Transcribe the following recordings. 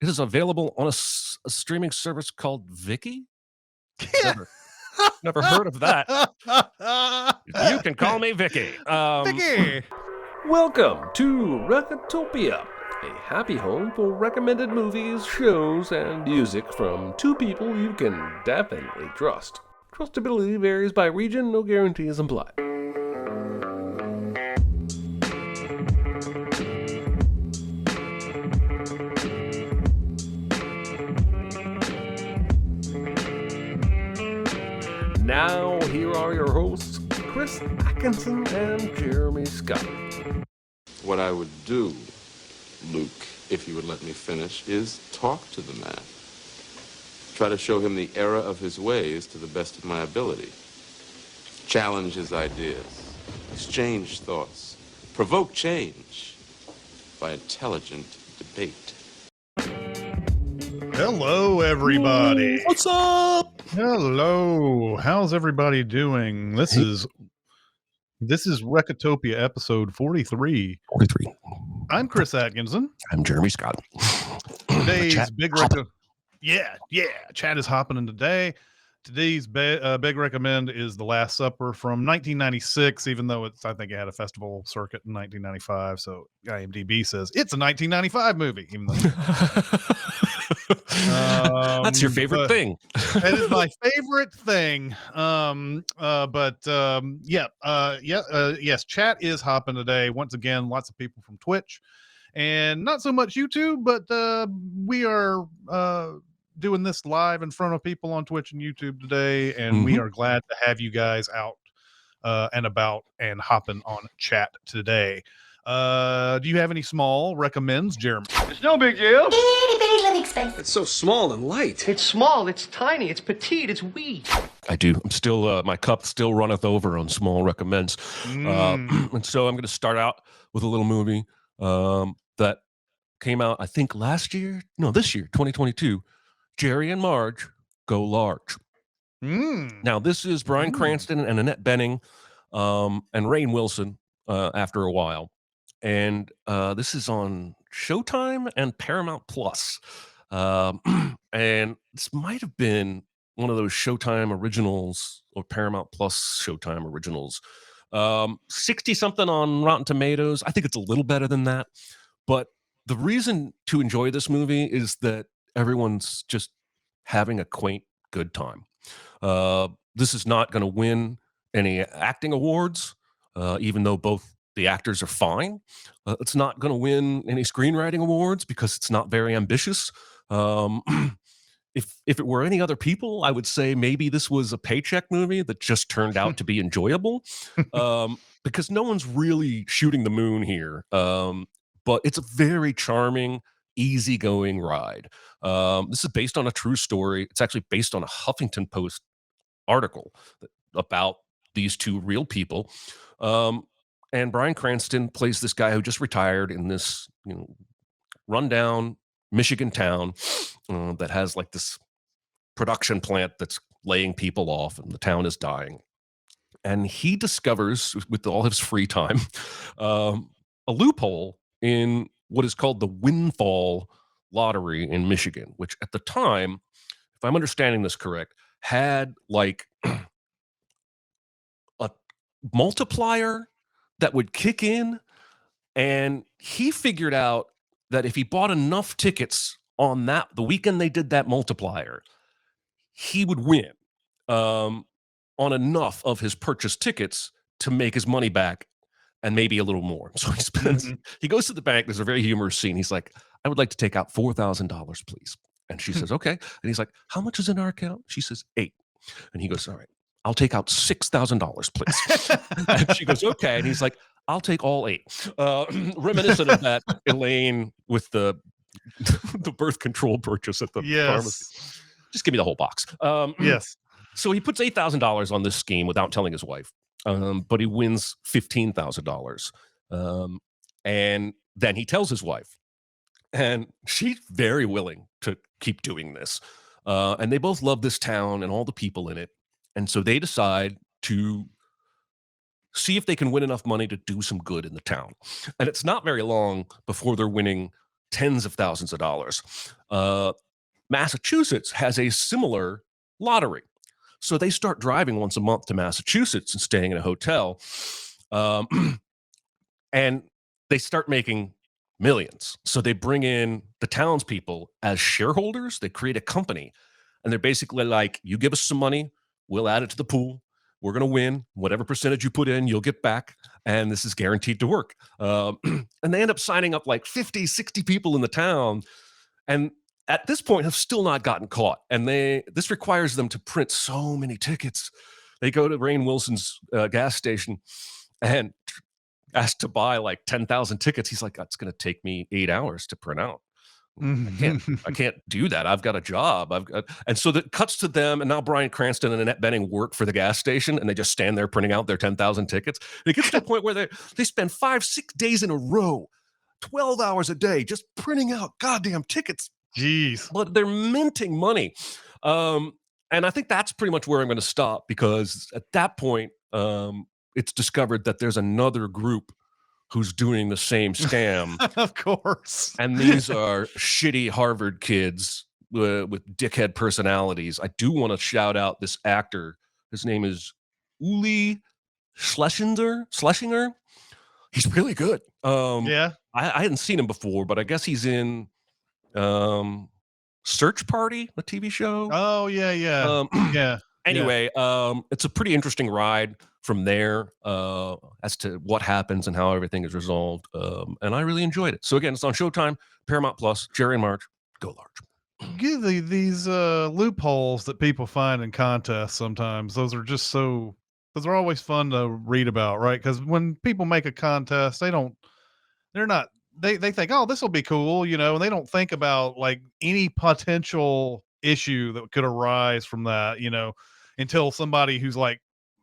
It is available on a streaming service called Viki. Never, never heard of that. You can call me Vicky. Vicky! Welcome to Recotopia, a happy home for recommended movies, shows, and music from two people you can definitely trust. Trustability varies by region, no guarantees implied. Now, here are your hosts, Chris Atkinson and Jeremy Scott. What I would do, Luke, if you would let me finish, is talk to the man. Try to show him the error of his ways to the best of my ability. Challenge his ideas. Exchange thoughts. Provoke change by intelligent debate. Hello, everybody. What's up? Hello. How's everybody doing? This is Recotopia episode 43. 43. I'm Chris Atkinson. I'm Jeremy Scott. Today's Chat big hopping. chat is hopping today. Today's big recommend is The Last Supper from 1996, even though I think it had a festival circuit in 1995. So IMDb says it's a 1995 movie, even though That's your favorite thing. That is my favorite thing. Yes, chat is hopping today. Once again, lots of people from Twitch and not so much YouTube, but we are doing this live in front of people on Twitch and YouTube today, and we are glad to have you guys out and about and hopping on chat today. Do you have any small recommends, Jeremy? It's no big deal. Itty bitty living space. It's so small and light. It's small, it's tiny, it's petite, it's wee. I do. I'm still, my cup still runneth over on small recommends. And so I'm going to start out with a little movie that came out, I think, this year, 2022. Jerry and Marge Go Large. Now, this is Bryan Cranston and Annette Bening and Rainn Wilson after a while. And this is on Showtime and Paramount Plus. And this might have been one of those Showtime originals or Paramount Plus Showtime originals. 60-something on Rotten Tomatoes. I think it's a little better than that. But the reason to enjoy this movie is that everyone's just having a quaint, good time. This is not going to win any acting awards, even though both the actors are fine. It's not going to win any screenwriting awards because it's not very ambitious. If it were any other people, I would say maybe this was a paycheck movie that just turned out to be enjoyable, because no one's really shooting the moon here. But it's a very charming, easygoing ride. This is based on a true story. It's actually based on a Huffington Post article about these two real people. And Bryan Cranston plays this guy who just retired in this, rundown Michigan town that has like this production plant that's laying people off, and the town is dying. And he discovers, with all his free time, a loophole in what is called the windfall lottery in Michigan, which at the time, if I'm understanding this correct, had like a multiplier that would kick in, and he figured out that if he bought enough tickets on the weekend they did that multiplier, he would win on enough of his purchased tickets to make his money back and maybe a little more. So he goes to the bank. There's a very humorous scene. He's like, I would like to take out $4,000, please. And she says, okay. And he's like, how much is in our account? She says, 8. And he goes, all right, I'll take out $6,000, please. And she goes, okay. And he's like, I'll take all 8. Reminiscent of that Elaine with the birth control purchase at the pharmacy. Just give me the whole box. Yes. So he puts $8,000 on this scheme without telling his wife. But he wins $15,000. And then he tells his wife. And she's very willing to keep doing this. And they both love this town and all the people in it. And so they decide to see if they can win enough money to do some good in the town. And it's not very long before they're winning tens of thousands of dollars. Massachusetts has a similar lottery. So they start driving once a month to Massachusetts and staying in a hotel. And they start making millions. So they bring in the townspeople as shareholders. They create a company. And they're basically like, you give us some money, we'll add it to the pool. We're going to win. Whatever percentage you put in, you'll get back. And this is guaranteed to work. And they end up signing up like 50, 60 people in the town. And at this point have still not gotten caught. And this requires them to print so many tickets. They go to Rainn Wilson's gas station and ask to buy like 10,000 tickets. He's like, that's going to take me 8 hours to print out. I can't do that. I've got a job. And so that cuts to them. And now Bryan Cranston and Annette Bening work for the gas station, and they just stand there printing out their 10,000 tickets. And it gets to the point where they spend 5-6 days in a row, 12 hours a day, just printing out goddamn tickets. Jeez. But they're minting money. And I think that's pretty much where I'm going to stop, because at that point, it's discovered that there's another group who's doing the same scam. Of course. And these are shitty Harvard kids with dickhead personalities. I do want to shout out this actor. His name is Uli Schlesinger. He's really good. Yeah. I hadn't seen him before, but I guess he's in Search Party, the TV show. Oh, yeah. Yeah. Anyway, it's a pretty interesting ride from there as to what happens and how everything is resolved. And I really enjoyed it. So again, it's on Showtime, Paramount Plus. Jerry and Marge, go large. Give these loopholes that people find in contests sometimes. Those are always fun to read about, right? Because when people make a contest, they think, oh, this will be cool, and they don't think about like any potential issue that could arise from that, until somebody who's like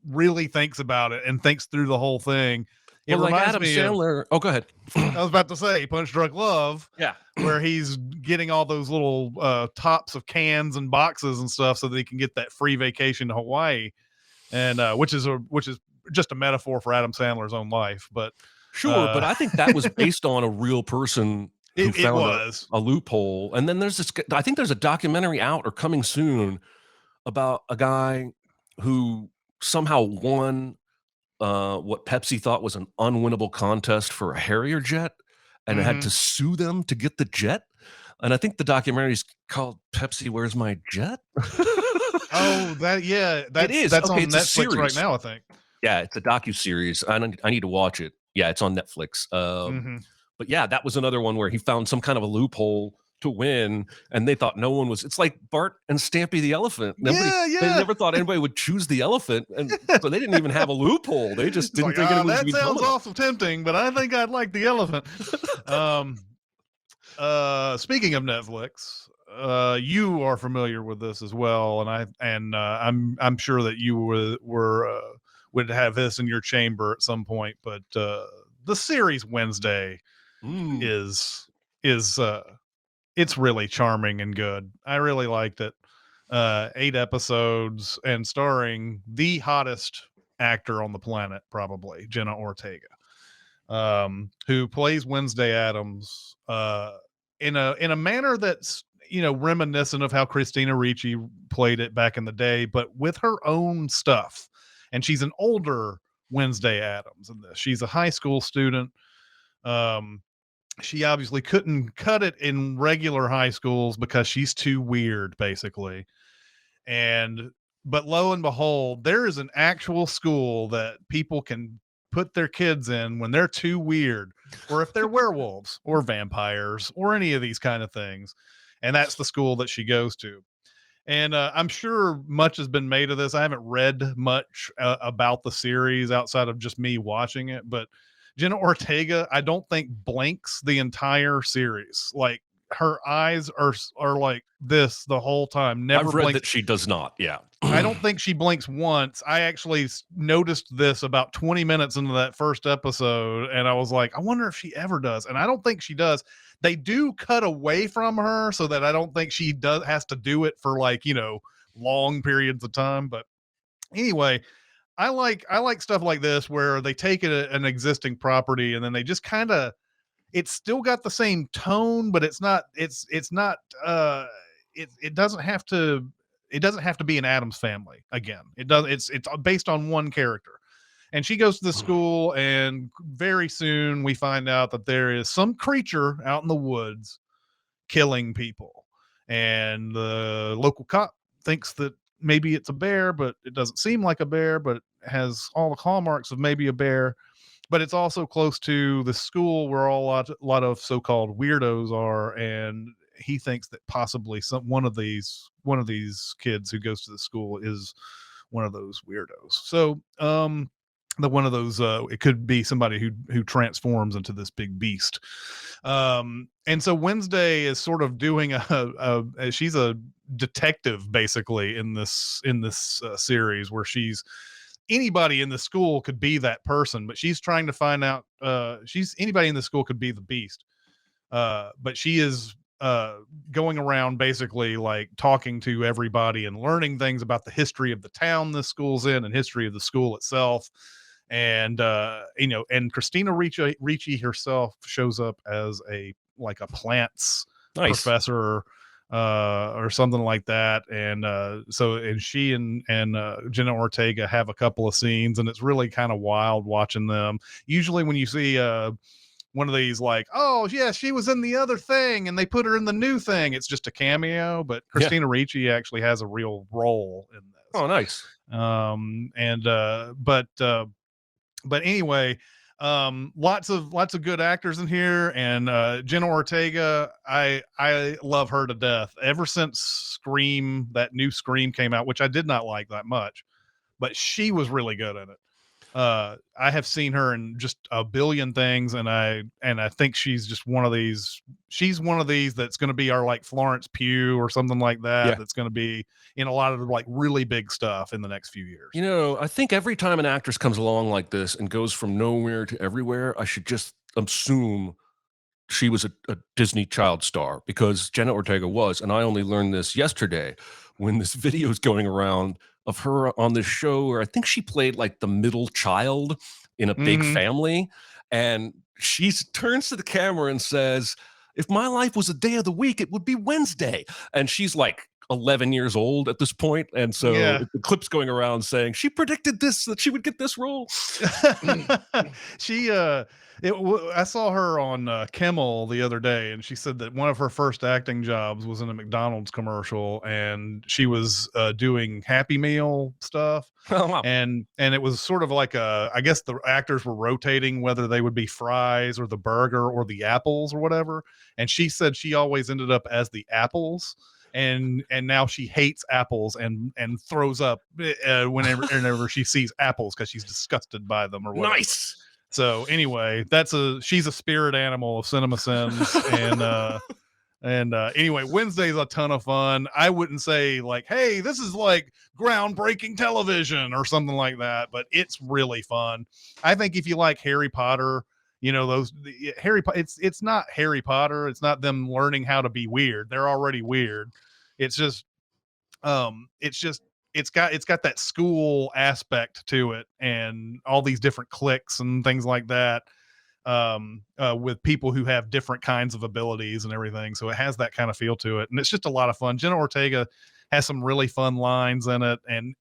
really thinks about it and thinks through the whole thing. It Well, like reminds Adam me Sandler. Oh, go ahead. I was about to say Punch Drunk Love. Yeah. Where he's getting all those little tops of cans and boxes and stuff so that he can get that free vacation to Hawaii, and which is just a metaphor for Adam Sandler's own life. But Sure, but I think that was based on a real person who found a loophole. And then I think there's a documentary out or coming soon about a guy who somehow won what Pepsi thought was an unwinnable contest for a Harrier jet, and had to sue them to get the jet. And I think the documentary is called Pepsi, Where's My Jet? Oh, it is. That's okay, on Netflix right now, I think. Yeah, it's a docuseries. I need to watch it. Yeah, it's on Netflix. But yeah, that was another one where he found some kind of a loophole to win, and they thought no one was. It's like Bart and Stampy the elephant. They never thought anybody would choose the elephant, and so they didn't even have a loophole. They just didn't think it was. That sounds awful tempting, but I think I'd like the elephant. Speaking of Netflix, you are familiar with this as well, and I'm sure that you would have this in your chamber at some point. But the series Wednesday is it's really charming and good. I really liked it. 8 episodes and starring the hottest actor on the planet, probably Jenna Ortega, who plays Wednesday Addams in a manner that's reminiscent of how Christina Ricci played it back in the day, but with her own stuff. And she's an older Wednesday Addams in this. She's a high school student. She obviously couldn't cut it in regular high schools because she's too weird, basically. But lo and behold, there is an actual school that people can put their kids in when they're too weird, or if they're werewolves or vampires or any of these kind of things. And that's the school that she goes to. And I'm sure much has been made of this. I haven't read much about the series outside of just me watching it, but Jenna Ortega, I don't think blinks the entire series. Like her eyes are like this the whole time. Never I've read blinks. that she does not. Yeah. I don't think she blinks once. I actually noticed this about 20 minutes into that first episode, and I was like, I wonder if she ever does. And I don't think she does. They do cut away from her so that I don't think she has to do it for long periods of time. But anyway, I like stuff like this where they take an existing property and then they just kind of it's still got the same tone, but it's not it doesn't have to be an Addams Family again. It's based on one character. And she goes to the school, and very soon we find out that there is some creature out in the woods killing people. And the local cop thinks that maybe it's a bear, but it doesn't seem like a bear, but it has all the hallmarks of maybe a bear. But it's also close to the school where a lot of so-called weirdos are, and he thinks that possibly one of these kids who goes to the school is one of those weirdos. So one of those it could be somebody who transforms into this big beast. And so Wednesday is sort of doing she's a detective basically in this series, where anybody in the school could be that person, but she's trying to find out anybody in the school could be the beast. But she is going around basically like talking to everybody and learning things about the history of the town this school's in and history of the school itself. And and Christina Ricci herself shows up as a plants professor or something like that. And and she and Jenna Ortega have a couple of scenes, and it's really kind of wild watching them. Usually when you see one of these like, oh yeah, she was in the other thing and they put her in the new thing, it's just a cameo. But Christina Ricci actually has a real role in this. Oh, nice. But anyway, lots of good actors in here, and Jenna Ortega, I love her to death. Ever since Scream, that new Scream came out, which I did not like that much, but she was really good in it. I have seen her in just a billion things, and I think she's just one of these. She's one of these that's going to be our like Florence Pugh or something like that. Yeah. That's going to be in a lot of like really big stuff in the next few years. You know, I think every time an actress comes along like this and goes from nowhere to everywhere, I should just assume she was a Disney child star, because Jenna Ortega was. And I only learned this yesterday when this video is going around of her on this show where I think she played like the middle child in a big family. And she turns to the camera and says, if my life was a day of the week, it would be Wednesday. And she's like 11 years old at this point. And so the clip's going around saying she predicted this, that she would get this role. I saw her on Kimmel the other day, and she said that one of her first acting jobs was in a McDonald's commercial, and she was doing Happy Meal stuff. Oh, wow. And it was sort of like I guess the actors were rotating whether they would be fries or the burger or the apples or whatever. And she said she always ended up as the apples. And now she hates apples and throws up whenever she sees apples, because she's disgusted by them or whatever. Nice. So anyway, she's a spirit animal of Cinemasins. And anyway, Wednesday's a ton of fun. I wouldn't say like, hey, this is like groundbreaking television or something like that, but it's really fun. I think if you like Harry Potter, it's not Harry Potter. It's not them learning how to be weird. They're already weird. It's just it's got that school aspect to it, and all these different cliques and things like that, with people who have different kinds of abilities and everything. So it has that kind of feel to it, and it's just a lot of fun. Jenna Ortega has some really fun lines in it, and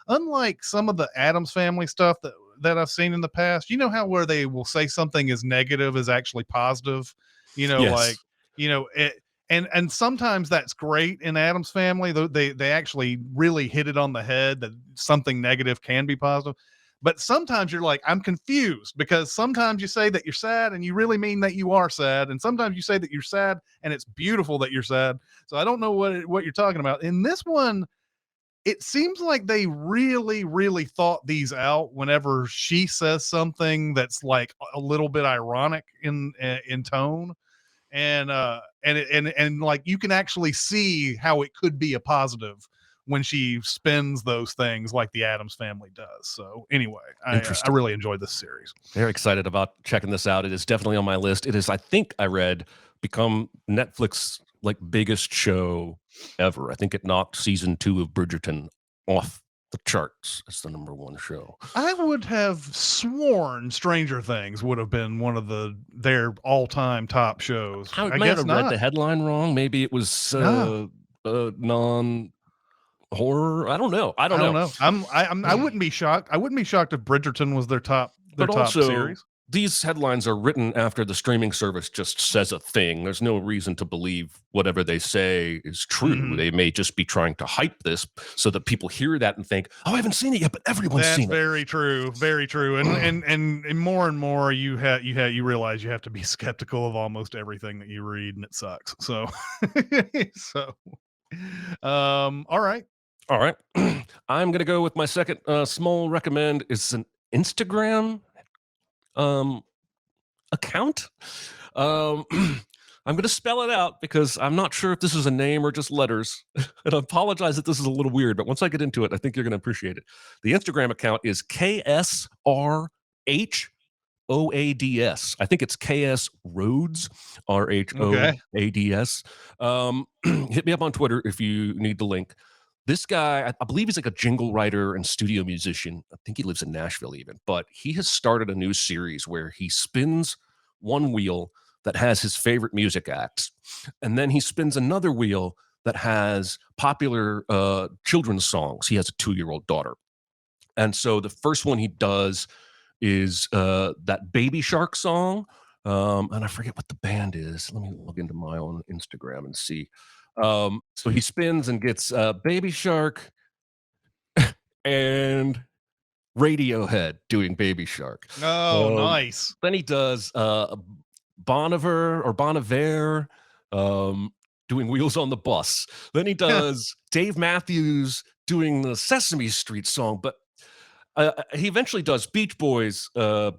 unlike some of the Addams Family stuff that I've seen in the past, how where they will say something is negative is actually positive, Yes. and sometimes that's great in Addams Family. They actually really hit it on the head that something negative can be positive. But sometimes you're like, I'm confused, because sometimes you say that you're sad and you really mean that you are sad. And sometimes you say that you're sad and it's beautiful that you're sad. So I don't know what you're talking about. In this one, it seems like they really, really thought these out whenever she says something that's like a little bit ironic in tone. And like you can actually see how it could be a positive when she spins those things like the Addams Family does. So anyway, I really enjoyed this series. Very excited about checking this out. It is definitely on my list. It is, I think I read, become Netflix like biggest show ever. I think it knocked season 2 of Bridgerton off the charts as the #1 show. I would have sworn Stranger Things would have been one of their all-time top shows. I I might guess have read not. the headline wrong. Maybe it was No. non-horror. I don't know. I don't know. I wouldn't be shocked. I wouldn't be shocked if Bridgerton was their top But also, series. these headlines are written after the streaming service just says a thing. There's no reason to believe whatever they say is true. Mhm. They may just be trying to hype this so that people hear that and think, "Oh, I haven't seen it yet," but everyone's That's seen it. very true. Very true. And more you realize you have to be skeptical of almost everything that you read, and it sucks. So all right. All right. I'm going to go with my second small recommend. It's an Instagram account. I'm going to spell it out because I'm not sure if this is a name or just letters. And I apologize that this is a little weird, but once I get into it, I think you're going to appreciate it. The Instagram account is Ksrhoads. I think it's Ksrhoads, Rhoads. Hit me up on Twitter if you need the link. This guy, I believe he's like a jingle writer and studio musician. I think he lives in Nashville even, but he has started a new series where he spins one wheel that has his favorite music acts, and then he spins another wheel that has popular children's songs. He has a 2-year-old daughter. And so the first one he does is that Baby Shark song. And I forget what the band is. Let me log into my own Instagram and see. So he spins and gets Baby Shark and Radiohead doing Baby Shark. Oh, nice. Then he does Bon Iver doing Wheels on the Bus. Then he does Dave Matthews doing the Sesame Street song. But he eventually does Beach Boys,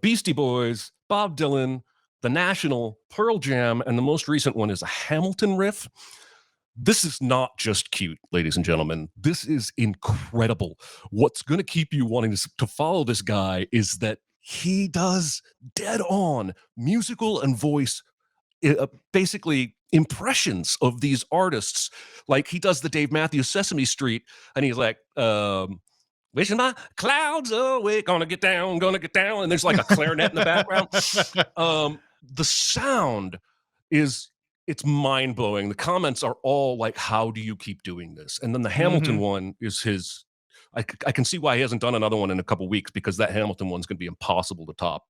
Beastie Boys, Bob Dylan, The National, Pearl Jam, and the most recent one is a Hamilton riff. This is not just cute, ladies and gentlemen. This is incredible. What's going to keep you wanting to follow this guy is that he does dead on musical and voice, basically impressions of these artists. Like he does the Dave Matthews Sesame Street, and he's like, wishing my clouds away, gonna get down, and there's like a clarinet in the background. The sound it's mind-blowing. The comments are all like, how do you keep doing this? And then the Hamilton one is his. I can see why he hasn't done another one in a couple weeks, because that Hamilton one's going to be impossible to top.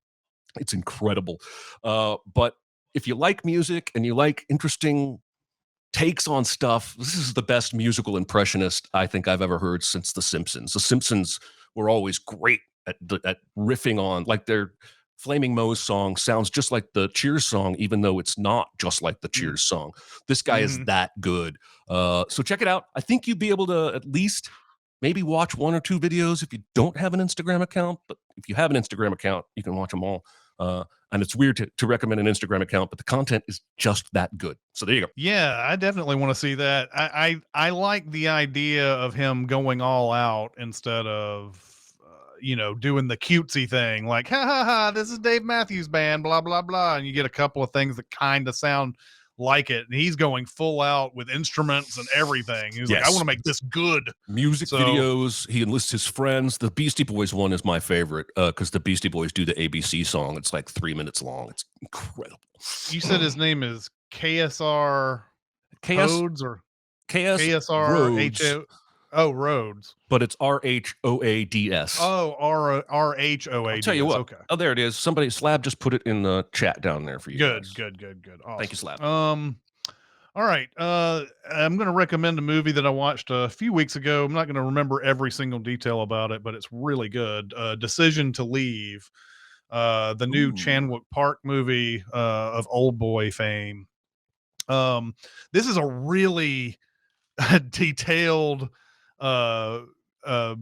It's incredible. But if you like music and you like interesting takes on stuff, this is the best musical impressionist I think I've ever heard since The Simpsons. The Simpsons were always great at riffing on, like their Flaming Moe's song sounds just like the Cheers song, even though it's not just like the Cheers song. This guy is that good. So check it out. I think you'd be able to at least maybe watch 1 or 2 videos if you don't have an Instagram account. But if you have an Instagram account, you can watch them all. And it's weird to recommend an Instagram account, but the content is just that good. So there you go. Yeah, I definitely want to see that. I like the idea of him going all out instead of doing the cutesy thing, like ha ha ha, this is Dave Matthews Band, blah blah blah, and you get a couple of things that kind of sound like it, and he's going full out with instruments and everything. He's like, I want to make this good. Music videos, he enlists his friends. The Beastie Boys one is my favorite, because the Beastie Boys do the ABC song. It's like 3 minutes long. It's incredible. You said his name is Ksrhoads or Ksrhoads. Rhodes. But it's Rhoads. Oh, Rhoads. I'll tell you what. Okay. Oh, there it is. Somebody, Slab, just put it in the chat down there for you. Good. Awesome. Thank you, Slab. All right. I'm going to recommend a movie that I watched a few weeks ago. I'm not going to remember every single detail about it, but it's really good. Decision to Leave. The new Chan-wook Park movie of Old Boy fame. This is a really detailed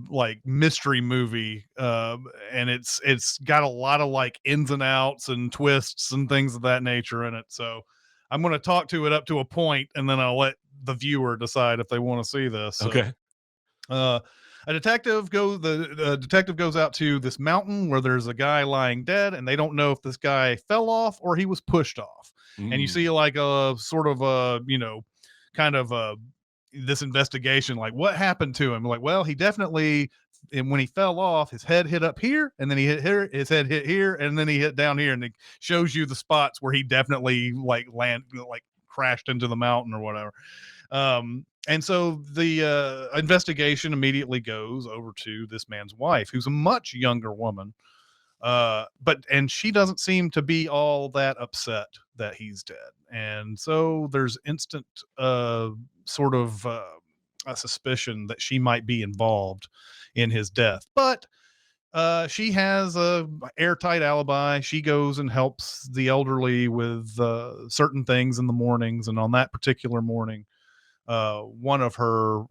like mystery movie, and it's got a lot of like ins and outs and twists and things of that nature in it. So I'm going to talk to it up to a point, and then I'll let the viewer decide if they want to see this. So, okay. A detective goes out to this mountain where there's a guy lying dead, and they don't know if this guy fell off or he was pushed off. And you see like a sort of kind of this investigation, like what happened to him. Like, well, he definitely and when he fell off, his head hit up here, and then he hit here, his head hit here, and then he hit down here, and it shows you the spots where he definitely like crashed into the mountain or whatever. And so the investigation immediately goes over to this man's wife, who's a much younger woman. And she doesn't seem to be all that upset that he's dead. And so there's instant sort of a suspicion that she might be involved in his death. But she has a airtight alibi. She goes and helps the elderly with certain things in the mornings. And on that particular morning, one of her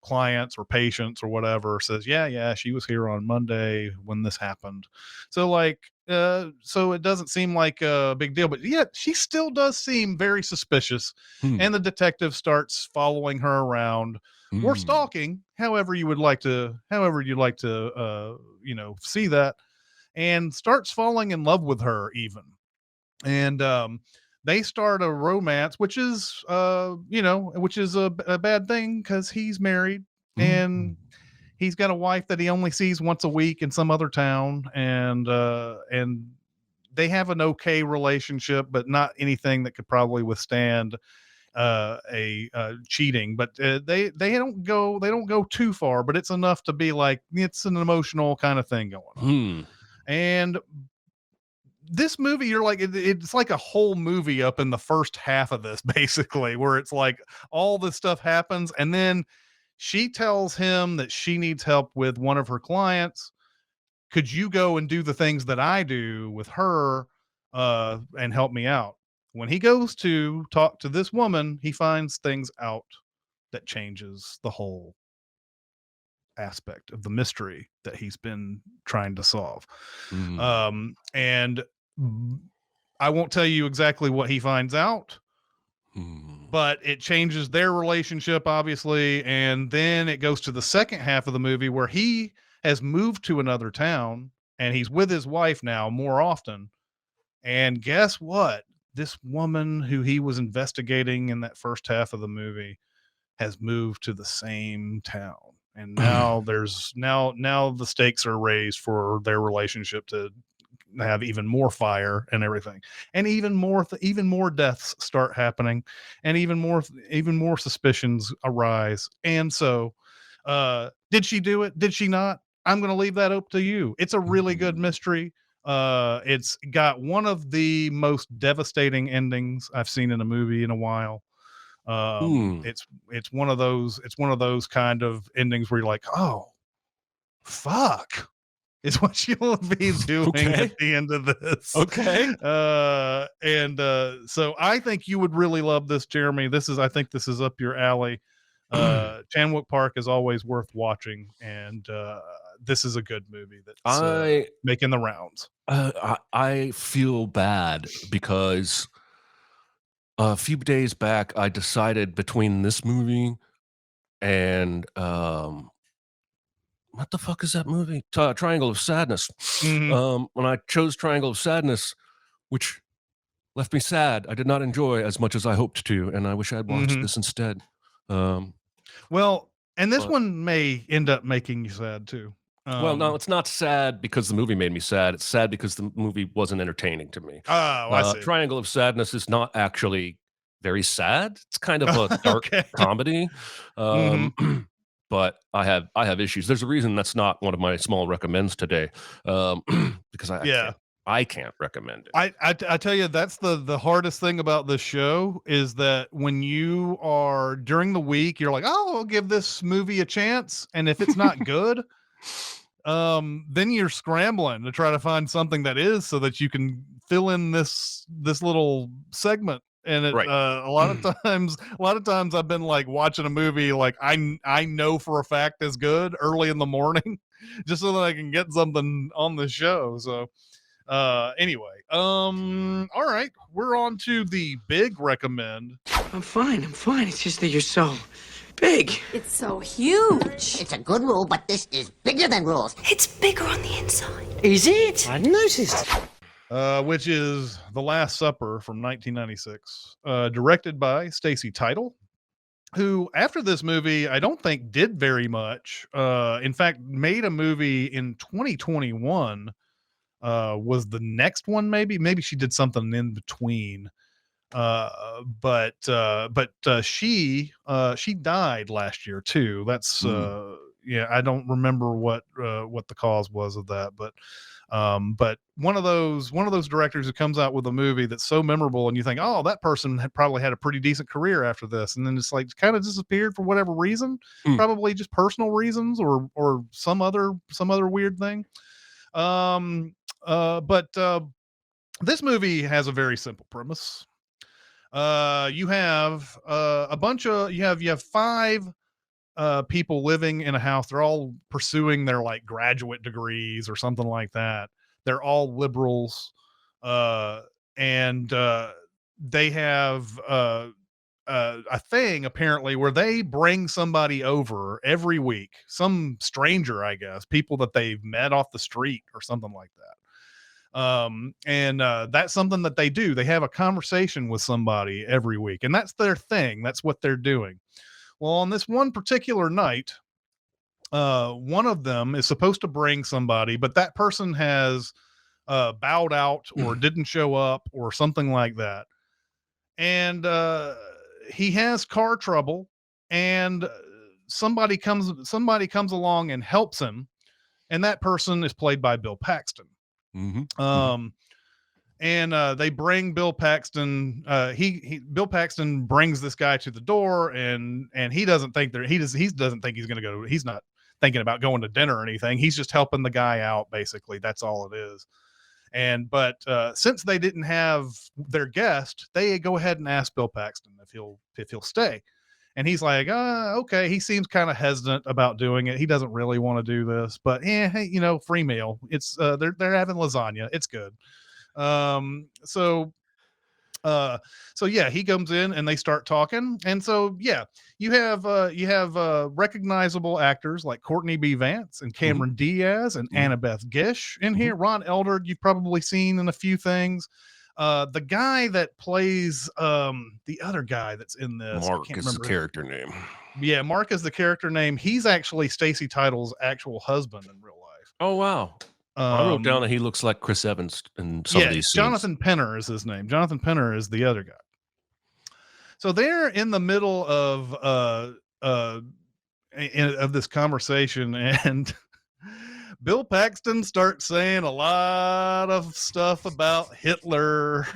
clients or patients or whatever says, yeah, she was here on Monday when this happened. So so it doesn't seem like a big deal, but yet she still does seem very suspicious. And the detective starts following her around or stalking, however you'd like to see that, and starts falling in love with her even. And they start a romance, which is a bad thing because he's married and he's got a wife that he only sees once a week in some other town, and they have an okay relationship, but not anything that could probably withstand cheating. But they don't go too far, but it's enough to be like it's an emotional kind of thing going on. And this movie, you're like, it's like a whole movie up in the first half of this, basically, where it's like all this stuff happens. And then she tells him that she needs help with one of her clients. Could you go and do the things that I do with her and help me out? When he goes to talk to this woman, he finds things out that changes the whole aspect of the mystery that he's been trying to solve. And I won't tell you exactly what he finds out, but it changes their relationship, obviously. And then it goes to the second half of the movie where he has moved to another town and he's with his wife now more often. And guess what? This woman who he was investigating in that first half of the movie has moved to the same town. And now now the stakes are raised for their relationship to have even more fire and everything, and even more deaths start happening, and even more suspicions arise. And so did she do it? Did she not? I'm going to leave that up to you. It's a really good mystery. It's got one of the most devastating endings I've seen in a movie in a while. It's one of those kind of endings where you're like, oh fuck, is what you'll be doing at the end of this. So I think you would really love this, Jeremy. I think this is up your alley. Chanwook Park is always worth watching, and this is a good movie that's making the rounds. I feel bad because a few days back I decided between this movie and what the fuck is that movie? Triangle of Sadness. When I chose Triangle of Sadness, which left me sad, I did not enjoy as much as I hoped to, and I wish I had watched this instead. Well, and this one may end up making you sad too. Well, no, it's not sad because the movie made me sad. It's sad because the movie wasn't entertaining to me. Oh, I see. Triangle of Sadness is not actually very sad. It's kind of a dark comedy. But I have issues. There's a reason that's not one of my small recommends today. Because I can't recommend it. I tell you, that's the hardest thing about this show is that when you are during the week, you're like, oh, I'll give this movie a chance. And if it's not good, then you're scrambling to try to find something that is, so that you can fill in this little segment. And it, a lot of times I've been like watching a movie like I know for a fact is good early in the morning, just so that I can get something on the show. So anyway, all right, we're on to the big recommend. I'm fine. It's just that you're so big. It's so huge. It's a good rule, but this is bigger than rules. It's bigger on the inside. Is it? I noticed. Which is The Last Supper from 1996, directed by Stacy Title, who after this movie, I don't think did very much. In fact, made a movie in 2021. Was the next one maybe she did something in between. But she died last year too. That's yeah, I don't remember what the cause was of that, but one of those directors who comes out with a movie that's so memorable and you think, oh, that person had probably had a pretty decent career after this, and then it's like kind of disappeared for whatever reason, probably just personal reasons or some other weird thing. But this movie has a very simple premise. You have you have five people living in a house. They're all pursuing their like graduate degrees or something like that. They're all liberals, and they have a thing apparently where they bring somebody over every week, some stranger, I guess, people that they've met off the street or something like that. And that's something that they do. They have a conversation with somebody every week, and that's their thing. That's what they're doing. Well, on this one particular night, one of them is supposed to bring somebody, but that person has bowed out or didn't show up or something like that. And he has car trouble, and somebody comes along and helps him, and that person is played by Bill Paxton. And they bring Bill Paxton. Bill Paxton brings this guy to the door, and he doesn't think he doesn't think he's going to go. He's not thinking about going to dinner or anything. He's just helping the guy out. Basically, that's all it is. But since they didn't have their guest, they go ahead and ask Bill Paxton if he'll stay. And he's like, okay. He seems kind of hesitant about doing it. He doesn't really want to do this, but hey, free meal. It's they're having lasagna. It's good. So yeah, he comes in and they start talking. And so, yeah, you have recognizable actors like Courtney B. Vance and Cameron Diaz and Annabeth Gish in here. Ron Eldard, you've probably seen in a few things. The guy that plays the other guy that's in this, Mark is the character name. Yeah, Mark is the character name. He's actually Stacey Title's actual husband in real life. Oh wow. I wrote down that he looks like Chris Evans in some of these scenes. Jonathan Penner is his name. Jonathan Penner is the other guy. So they're in the middle of this conversation, and Bill Paxton starts saying a lot of stuff about Hitler,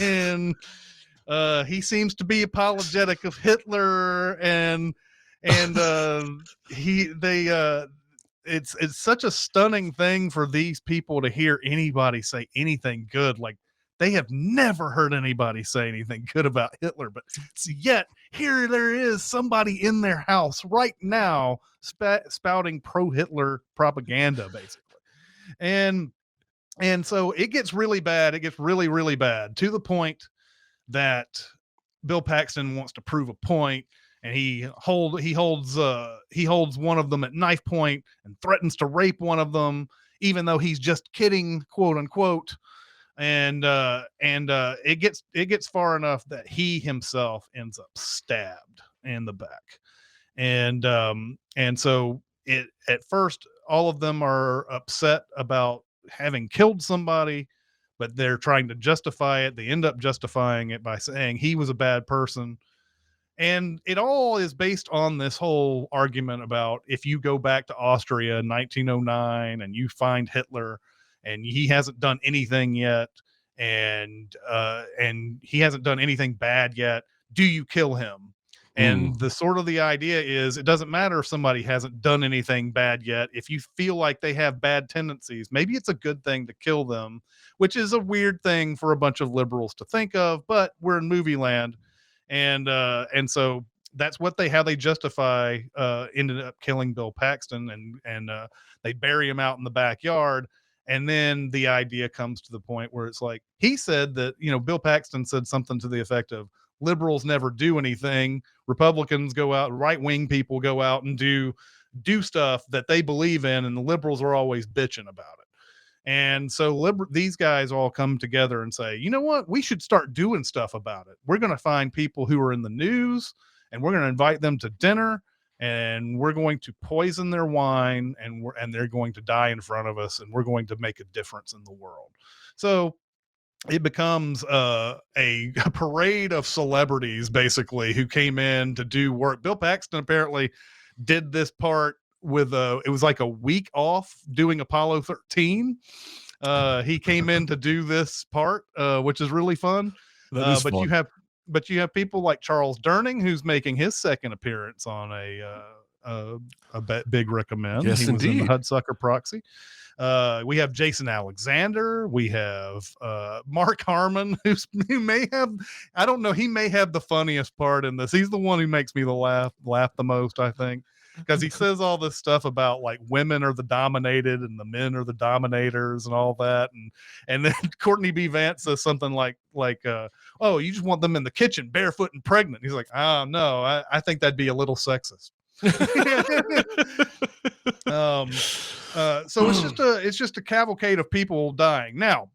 and he seems to be apologetic of Hitler, and it's such a stunning thing for these people to hear anybody say anything good. Like, they have never heard anybody say anything good about Hitler, but yet here there is somebody in their house right now spouting pro-Hitler propaganda, basically. And so it gets really bad. It gets really, really bad, to the point that Bill Paxton wants to prove a point, and he holds one of them at knife point and threatens to rape one of them, even though he's just kidding, quote unquote. And it gets far enough that he himself ends up stabbed in the back. And so at first, all of them are upset about having killed somebody, but they're trying to justify it. They end up justifying it by saying he was a bad person. And it all is based on this whole argument about, if you go back to Austria in 1909 and you find Hitler and he hasn't done anything yet, and he hasn't done anything bad yet, do you kill him? And the sort of the idea is, it doesn't matter if somebody hasn't done anything bad yet. If you feel like they have bad tendencies, maybe it's a good thing to kill them, which is a weird thing for a bunch of liberals to think of, but we're in movie land. And so that's how they justify ended up killing Bill Paxton, and they bury him out in the backyard. And then the idea comes to the point where it's like, he said that, Bill Paxton said something to the effect of, liberals never do anything. Republicans go out, right-wing people go out and do stuff that they believe in, and the liberals are always bitching about it. And so these guys all come together and say, you know what? We should start doing stuff about it. We're going to find people who are in the news and we're going to invite them to dinner, and we're going to poison their wine, and they're going to die in front of us, and we're going to make a difference in the world. So it becomes a parade of celebrities basically who came in to do work. Bill Paxton apparently did this part with it was like a week off doing Apollo 13. He came in to do this part, which is really fun. That is But fun. you have people like Charles Durning, who's making his second appearance on a big recommend. Yes, he was in the indeed. Hudsucker Proxy. We have Jason Alexander. We have Mark Harmon, who may have, I don't know, he may have the funniest part in this. He's the one who makes me laugh the most, I think, because he says all this stuff about like women are the dominated and the men are the dominators and all that. And then Courtney B. Vance says something like, oh, you just want them in the kitchen barefoot and pregnant. He's like, oh no, I think that'd be a little sexist. So it's just a cavalcade of people dying. Now,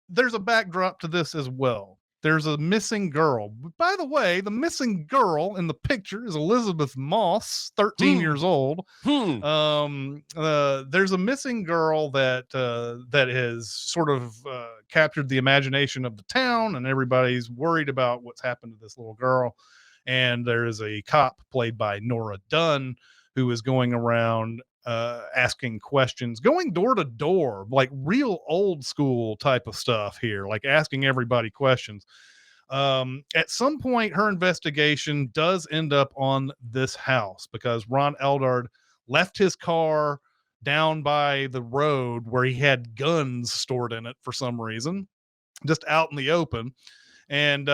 there's a backdrop to this as well. There's a missing girl. By the way, the missing girl in the picture is Elizabeth Moss, 13 years old. There's a missing girl that has sort of captured the imagination of the town, and everybody's worried about what's happened to this little girl. And there is a cop played by Nora Dunn who is going around asking questions, going door to door, like real old school type of stuff here, like asking everybody questions. At some point, her investigation does end up on this house because Ron Eldard left his car down by the road where he had guns stored in it for some reason, just out in the open. And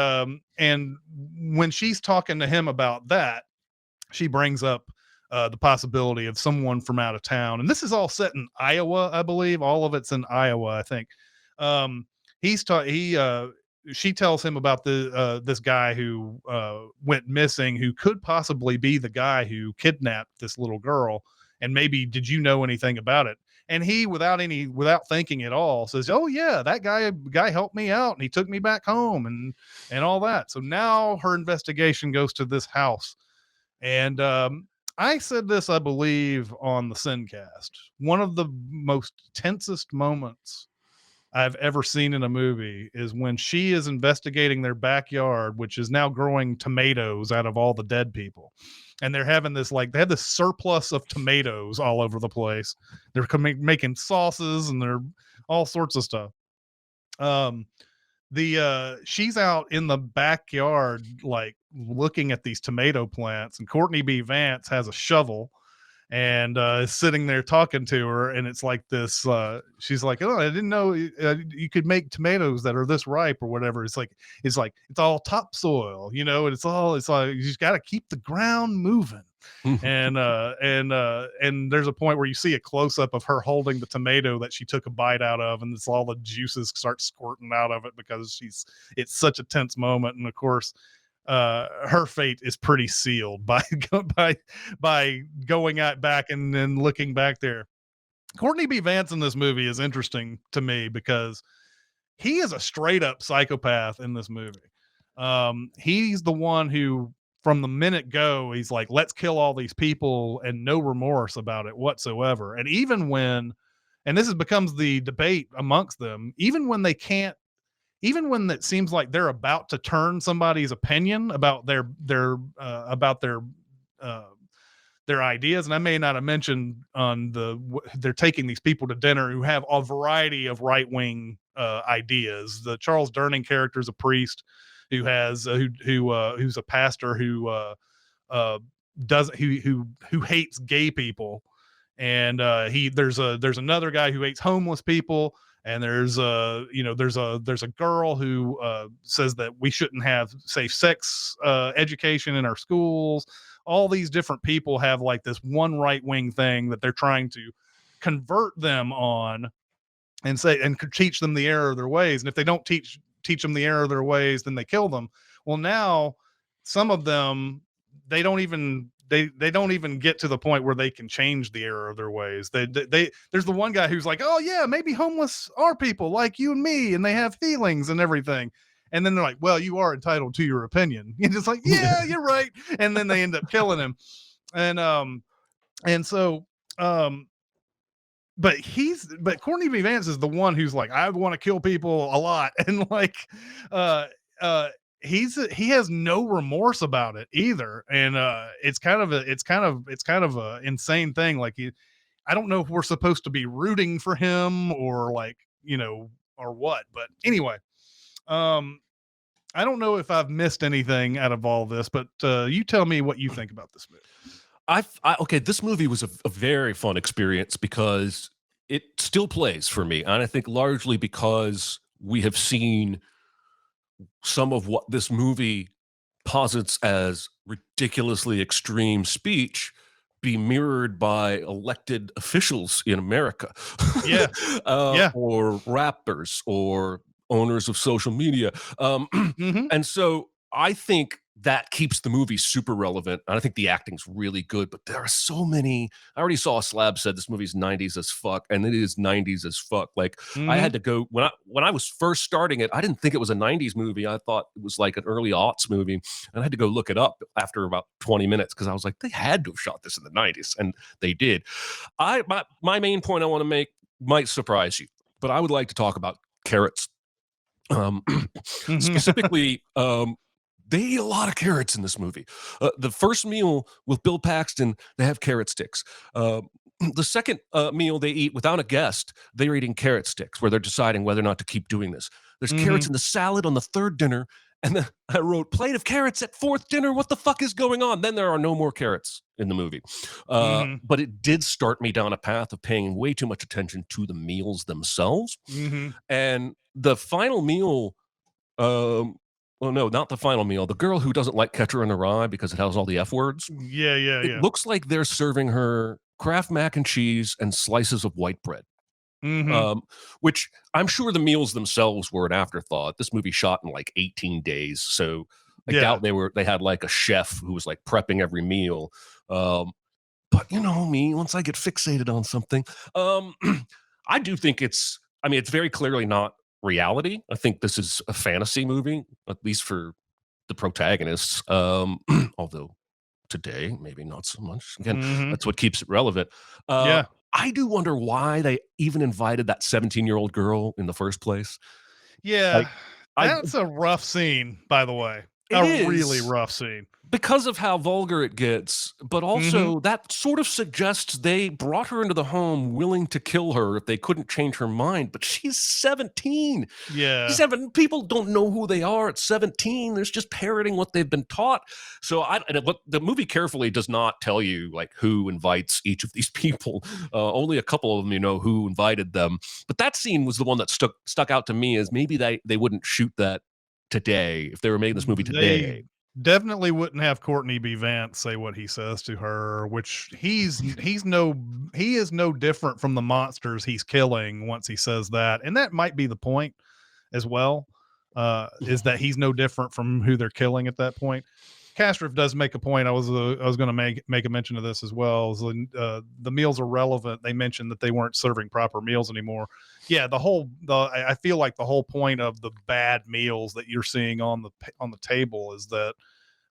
when she's talking to him about that, she brings up the possibility of someone from out of town. And this is all set in Iowa, I believe. All of it's in Iowa, I think. She tells him about this guy who went missing, who could possibly be the guy who kidnapped this little girl. And maybe, did you know anything about it? And he, without thinking at all, says, "Oh yeah, that guy helped me out, and he took me back home, and all that." So now her investigation goes to this house, and I said this, I believe, on the Sincast. One of the most tensest moments I've ever seen in a movie is when she is investigating their backyard, which is now growing tomatoes out of all the dead people. And they're having this, like, they have this surplus of tomatoes all over the place. They're making sauces and they're all sorts of stuff. She's out in the backyard, like looking at these tomato plants, and Courtney B. Vance has a shovel and is sitting there talking to her, and it's like this she's like, "Oh, I didn't know you could make tomatoes that are this ripe or whatever." It's like it's all topsoil, and it's like you just got to keep the ground moving. And there's a point where you see a close-up of her holding the tomato that she took a bite out of, and it's all the juices start squirting out of it because it's such a tense moment. And of course, her fate is pretty sealed by going out back and then looking back there. Courtney B. Vance in this movie is interesting to me because he is a straight up psychopath in this movie. He's the one who, from the minute go, he's like, let's kill all these people, and no remorse about it whatsoever. And even when, and this becomes the debate amongst them, even when it seems like they're about to turn somebody's opinion about their ideas. And I may not have mentioned they're taking these people to dinner who have a variety of right-wing ideas. The Charles Durning character is a priest who has who's a pastor who hates gay people, and there's another guy who hates homeless people, and there's a girl who says that we shouldn't have safe sex education in our schools. All these different people have like this one right-wing thing that they're trying to convert them on and teach them the error of their ways. And if they don't teach them the error of their ways, then they kill them. Well, now some of them, they don't even get to the point where they can change the error of their ways. There's the one guy who's like, oh yeah, maybe homeless are people like you and me, and they have feelings and everything. And then they're like, well, you are entitled to your opinion. And it's like, yeah, you're right. And then they end up killing him. And so, but Courtney B. Vance is the one who's like, I want to kill people a lot. And like, he has no remorse about it either. And, it's kind of a insane thing. Like I don't know if we're supposed to be rooting for him or like, or what, but anyway, I don't know if I've missed anything out of all this, but, you tell me what you think about this movie. Okay, this movie was a very fun experience because it still plays for me. And I think largely because we have seen some of what this movie posits as ridiculously extreme speech be mirrored by elected officials in America. Yeah. Yeah. Or rappers or owners of social media. And so I think that keeps the movie super relevant. And I think the acting's really good, but there are so many. I already saw a slab said this movie's 90s as fuck, and it is 90s as fuck. Like I had to go when I was first starting it, I didn't think it was a 90s movie. I thought it was like an early aughts movie. And I had to go look it up after about 20 minutes because I was like, they had to have shot this in the 90s, and they did. My main point I want to make might surprise you, but I would like to talk about carrots. Specifically, they eat a lot of carrots in this movie. The first meal with Bill Paxton, they have carrot sticks. The second meal they eat without a guest, they're eating carrot sticks where they're deciding whether or not to keep doing this. There's carrots in the salad on the third dinner. And then I wrote, plate of carrots at fourth dinner. What the fuck is going on? Then there are no more carrots in the movie. But it did start me down a path of paying way too much attention to the meals themselves. And the final meal, well, no, not the final meal. The girl who doesn't like Catcher in the Rye because it has all the F words. It looks like they're serving her Kraft mac and cheese and slices of white bread. Which I'm sure the meals themselves were an afterthought. This movie shot in like 18 days. So I doubt they had like a chef who was like prepping every meal. But you know me, once I get fixated on something, I do think it's very clearly not reality. I think this is a fantasy movie, at least for the protagonists. Although today, maybe not so much. Again, that's what keeps it relevant. I do wonder why they even invited that 17-year-old girl in the first place. Yeah, that's a rough scene, by the way. A really rough scene. Because of how vulgar it gets, but also that sort of suggests they brought her into the home willing to kill her if they couldn't change her mind. But she's 17. Yeah. People don't know who they are at 17. There's just parroting what they've been taught. So the movie carefully does not tell you like who invites each of these people. Only a couple of them, who invited them. But that scene was the one that stuck out to me as maybe they wouldn't shoot that today if they were making this movie today. Definitely wouldn't have Courtney B. Vance say what he says to her, which he is no different from the monsters he's killing once he says that. And that might be the point as well, is that he's no different from who they're killing at that point. Ksrhoads does make a point. I was going to make a mention of this as well. The meals are relevant. They mentioned that they weren't serving proper meals anymore. Yeah, I feel like the whole point of the bad meals that you're seeing on the table is that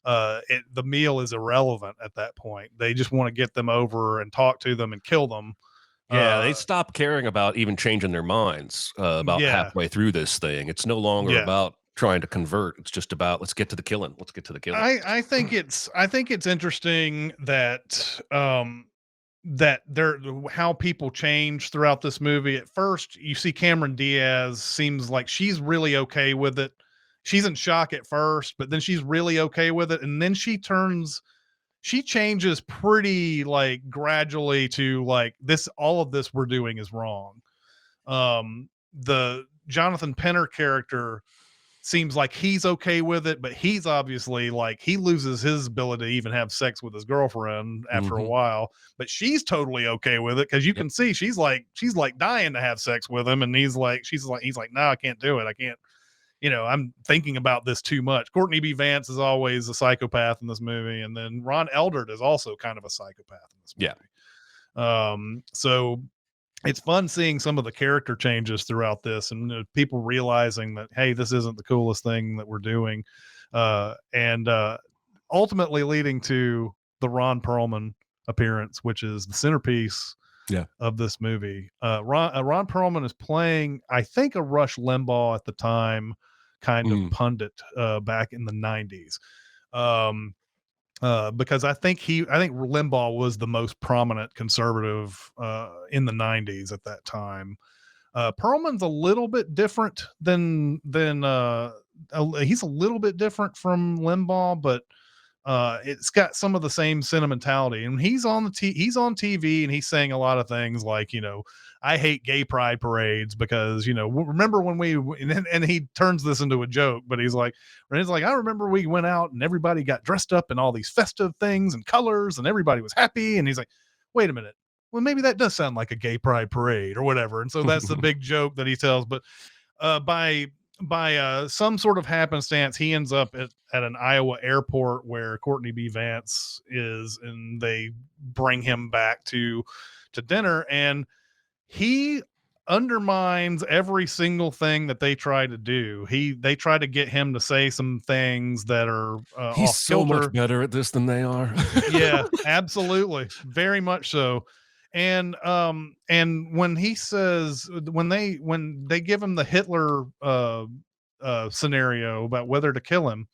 the meal is irrelevant at that point. They just want to get them over and talk to them and kill them. Yeah, they stop caring about even changing their minds about halfway through this thing. It's no longer about trying to convert. It's just about let's get to the killing. I think it's interesting that how people change throughout this movie. At first, you see Cameron Diaz seems like she's really okay with it. She's in shock at first, but then she's really okay with it, and then she changes pretty like gradually to like this. All of this we're doing is wrong. The Jonathan Penner character seems like he's okay with it, but he's obviously like he loses his ability to even have sex with his girlfriend after a while, but she's totally okay with it because you can see she's like dying to have sex with him, and he's like no, I can't do it. I can't, I'm thinking about this too much. Courtney B. Vance is always a psychopath in this movie, and then Ron Eldard is also kind of a psychopath in this movie. So it's fun seeing some of the character changes throughout this, and people realizing that, hey, this isn't the coolest thing that we're doing, and ultimately leading to the Ron Perlman appearance, which is the centerpiece of this movie. Ron Perlman is playing, I think, a Rush Limbaugh at the time kind of pundit back in the 90s. Because I think Limbaugh was the most prominent conservative in the 90s at that time. Perlman's a little bit different than he's a little bit different from Limbaugh, but it's got some of the same sentimentality. And he's on TV, and he's saying a lot of things like, I hate gay pride parades because, remember when and he turns this into a joke, but he's like, I remember we went out and everybody got dressed up in all these festive things and colors and everybody was happy. And he's like, wait a minute. Well, maybe that does sound like a gay pride parade or whatever. And so that's the big joke that he tells. But by some sort of happenstance, he ends up at an Iowa airport where Courtney B. Vance is, and they bring him back to dinner, and he undermines every single thing that they try to do. They try to get him to say some things that are he's off so kilter. much better at this than they are. Yeah, absolutely, very much so. And when he says, when they give him the Hitler scenario about whether to kill him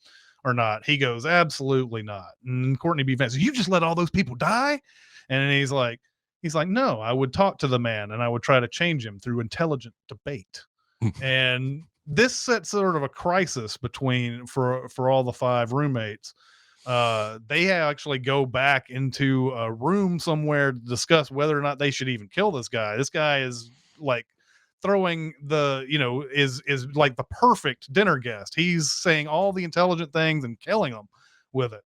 or not, he goes, absolutely not. And Courtney B. Vance, you just let all those people die? And he's like, no, I would talk to the man and I would try to change him through intelligent debate. And this sets sort of a crisis for all the five roommates. They actually go back into a room somewhere to discuss whether or not they should even kill this guy. This guy is like throwing is like the perfect dinner guest. He's saying all the intelligent things and killing them with it.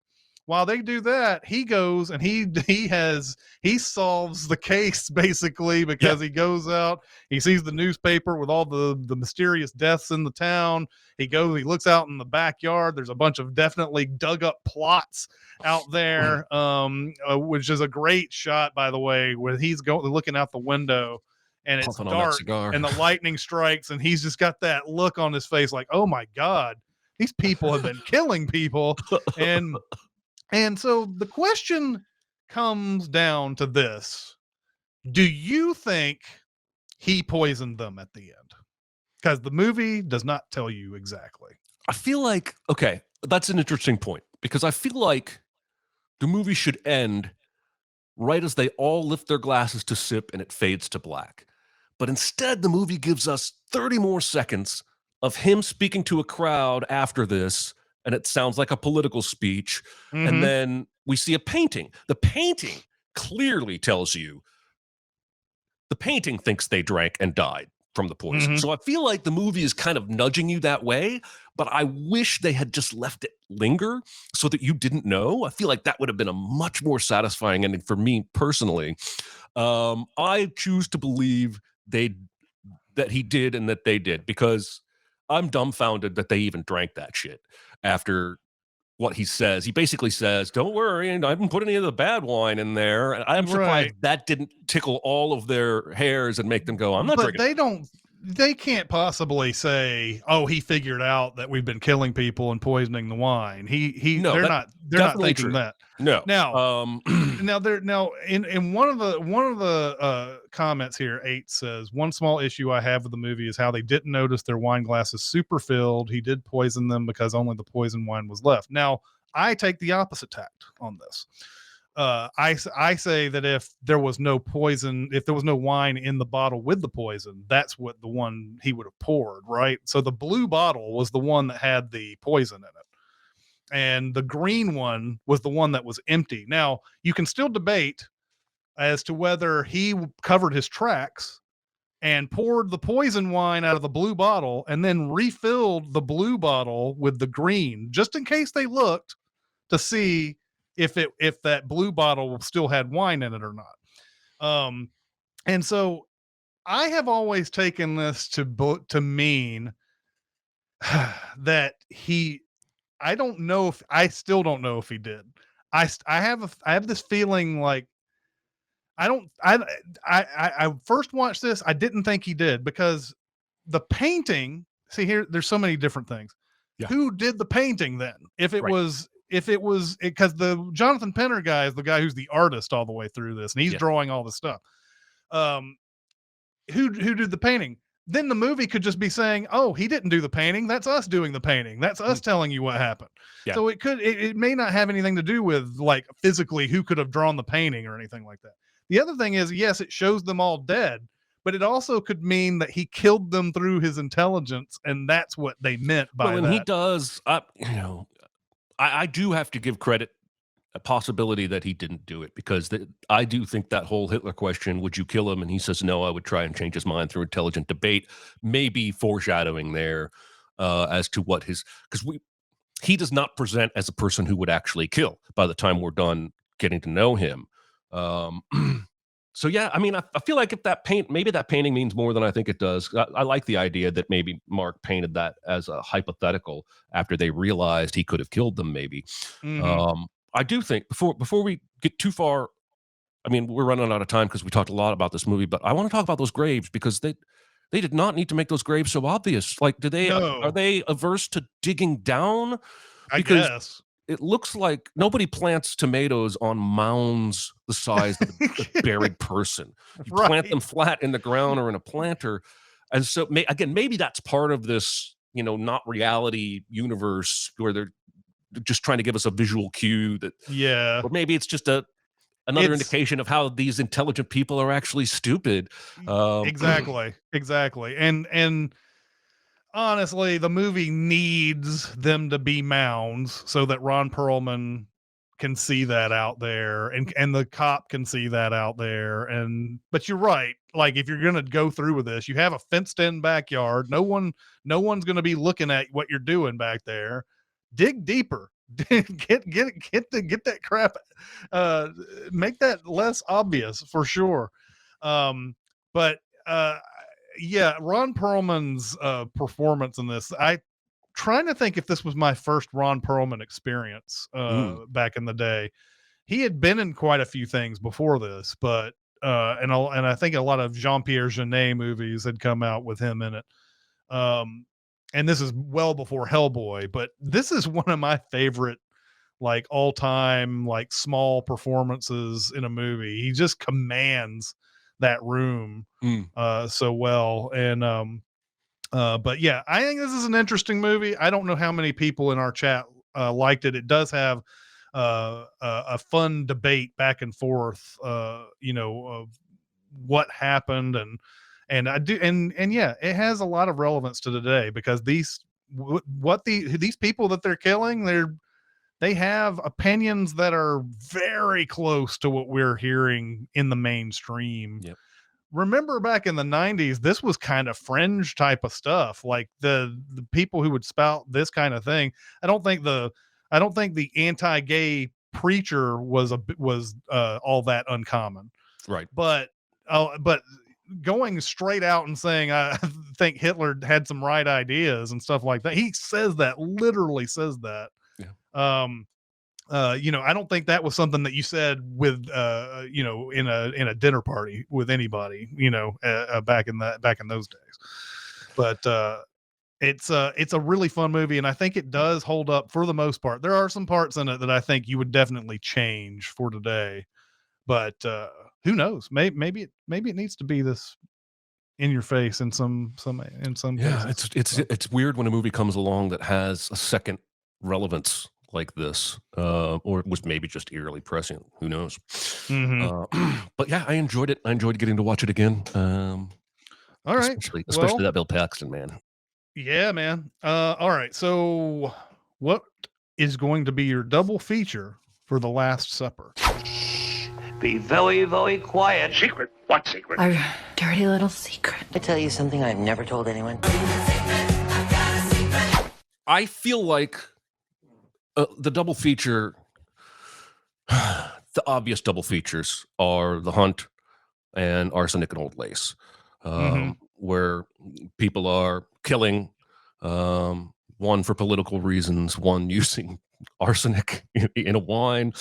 While they do that, he goes and he solves the case basically, because he goes out, he sees the newspaper with all the mysterious deaths in the town. He looks out in the backyard. There's a bunch of definitely dug up plots out there, which is a great shot, by the way, where he's looking out the window and it's dark and the lightning strikes, and he's just got that look on his face like, oh my God, these people have been killing people. And so the question comes down to this. Do you think he poisoned them at the end? Because the movie does not tell you exactly. I feel like, okay, that's an interesting point, because I feel like the movie should end right as they all lift their glasses to sip and it fades to black. But instead, the movie gives us 30 more seconds of him speaking to a crowd after this, and it sounds like a political speech. Mm-hmm. And then we see a painting. The painting clearly tells you the painting thinks they drank and died from the poison. Mm-hmm. So I feel like the movie is kind of nudging you that way, but I wish they had just left it linger so that you didn't know. I feel like that would have been a much more satisfying ending for me personally. I choose to believe that he did and that they did, because I'm dumbfounded that they even drank that shit after what he says. He basically says, don't worry, and I didn't put any of the bad wine in there. And I'm surprised that didn't tickle all of their hairs and make them go, I'm not drinking. They can't possibly say, oh, he figured out that we've been killing people and poisoning the wine. They're not thinking true. That. No. Now, in one of the comments here, 8 says, one small issue I have with the movie is how they didn't notice their wine glasses super filled. He did poison them because only the poison wine was left. Now, I take the opposite tact on this. I say that if there was no poison, if there was no wine in the bottle with the poison, that's what the one he would have poured, right? So the blue bottle was the one that had the poison in it, and the green one was the one that was empty. Now, you can still debate as to whether he covered his tracks and poured the poison wine out of the blue bottle and then refilled the blue bottle with the green, just in case they looked to see if that blue bottle still had wine in it or not. And so I have always taken this to mean that I still don't know if he did. I have this feeling like I first watched this. I didn't think he did because the painting. See here, there's so many different things. Yeah. Who did the painting then? If it Right. was because the Jonathan Penner guy is the guy who's the artist all the way through this, and he's Yeah. drawing all this stuff. Who did the painting? Then the movie could just be saying, "Oh, he didn't do the painting. That's us doing the painting. That's us telling you what happened." Yeah. So it may not have anything to do with like physically who could have drawn the painting or anything like that. The other thing is, yes, it shows them all dead, but it also could mean that he killed them through his intelligence, and that's what they meant by Well, and that. he does, I do have to give credit, a possibility that he didn't do it, because I do think that whole Hitler question, would you kill him? And he says, no, I would try and change his mind through intelligent debate, maybe foreshadowing there as to what because he does not present as a person who would actually kill by the time we're done getting to know him. So yeah, I mean, I feel like if maybe that painting means more than I think it does. I like the idea that maybe Mark painted that as a hypothetical after they realized he could have killed them. Maybe. I do think before we get too far, I mean, we're running out of time because we talked a lot about this movie, but I want to talk about those graves because they did not need to make those graves so obvious. Like, are they averse to digging down? I guess. It looks like nobody plants tomatoes on mounds the size of a buried person. You plant them flat in the ground or in a planter. And so, maybe that's part of this, not reality universe where they're just trying to give us a visual cue that, or maybe it's just another indication of how these intelligent people are actually stupid. Exactly. And honestly, the movie needs them to be mounds so that Ron Perlman can see that out there, and the cop can see that out there. But you're right. Like, if you're gonna go through with this, you have a fenced-in backyard. No one's gonna be looking at what you're doing back there. Dig deeper. get that crap. Make that less obvious for sure. But yeah, Ron Perlman's performance in this, I trying to think if this was my first Ron Perlman experience back in the day. He had been in quite a few things before this, but and I think a lot of Jean-Pierre Jeunet movies had come out with him in it. And this is well before Hellboy, but this is one of my favorite like all-time like small performances in a movie. He just commands that room so well. And but yeah, I think this is an interesting movie. I don't know how many people in our chat liked it. It does have a fun debate back and forth, of what happened, and I do, and yeah, it has a lot of relevance to today because these people that they're killing, they have opinions that are very close to what we're hearing in the mainstream. Yep. Remember back in the 90s, this was kind of fringe type of stuff. Like the people who would spout this kind of thing. I don't think the anti-gay preacher was all that uncommon. Right. But going straight out and saying, I think Hitler had some right ideas and stuff like that. He literally says that. Yeah. I don't think that was something that you said with, in a dinner party with anybody, back in those days. But it's a really fun movie, and I think it does hold up for the most part. There are some parts in it that I think you would definitely change for today, but who knows? Maybe it needs to be this in your face in some cases. It's weird when a movie comes along that has a second relevance like this, or it was maybe just eerily prescient. Who knows? But yeah, I enjoyed it. I enjoyed getting to watch it again. All right, especially that Bill Paxton, man. Yeah, man. All right. So, what is going to be your double feature for The Last Supper? Be very, very quiet. Secret? What secret? Our dirty little secret. I tell you something I've never told anyone. I feel like the double feature, the obvious double features are The Hunt and Arsenic and Old Lace, where people are killing, one for political reasons, one using arsenic in a wine.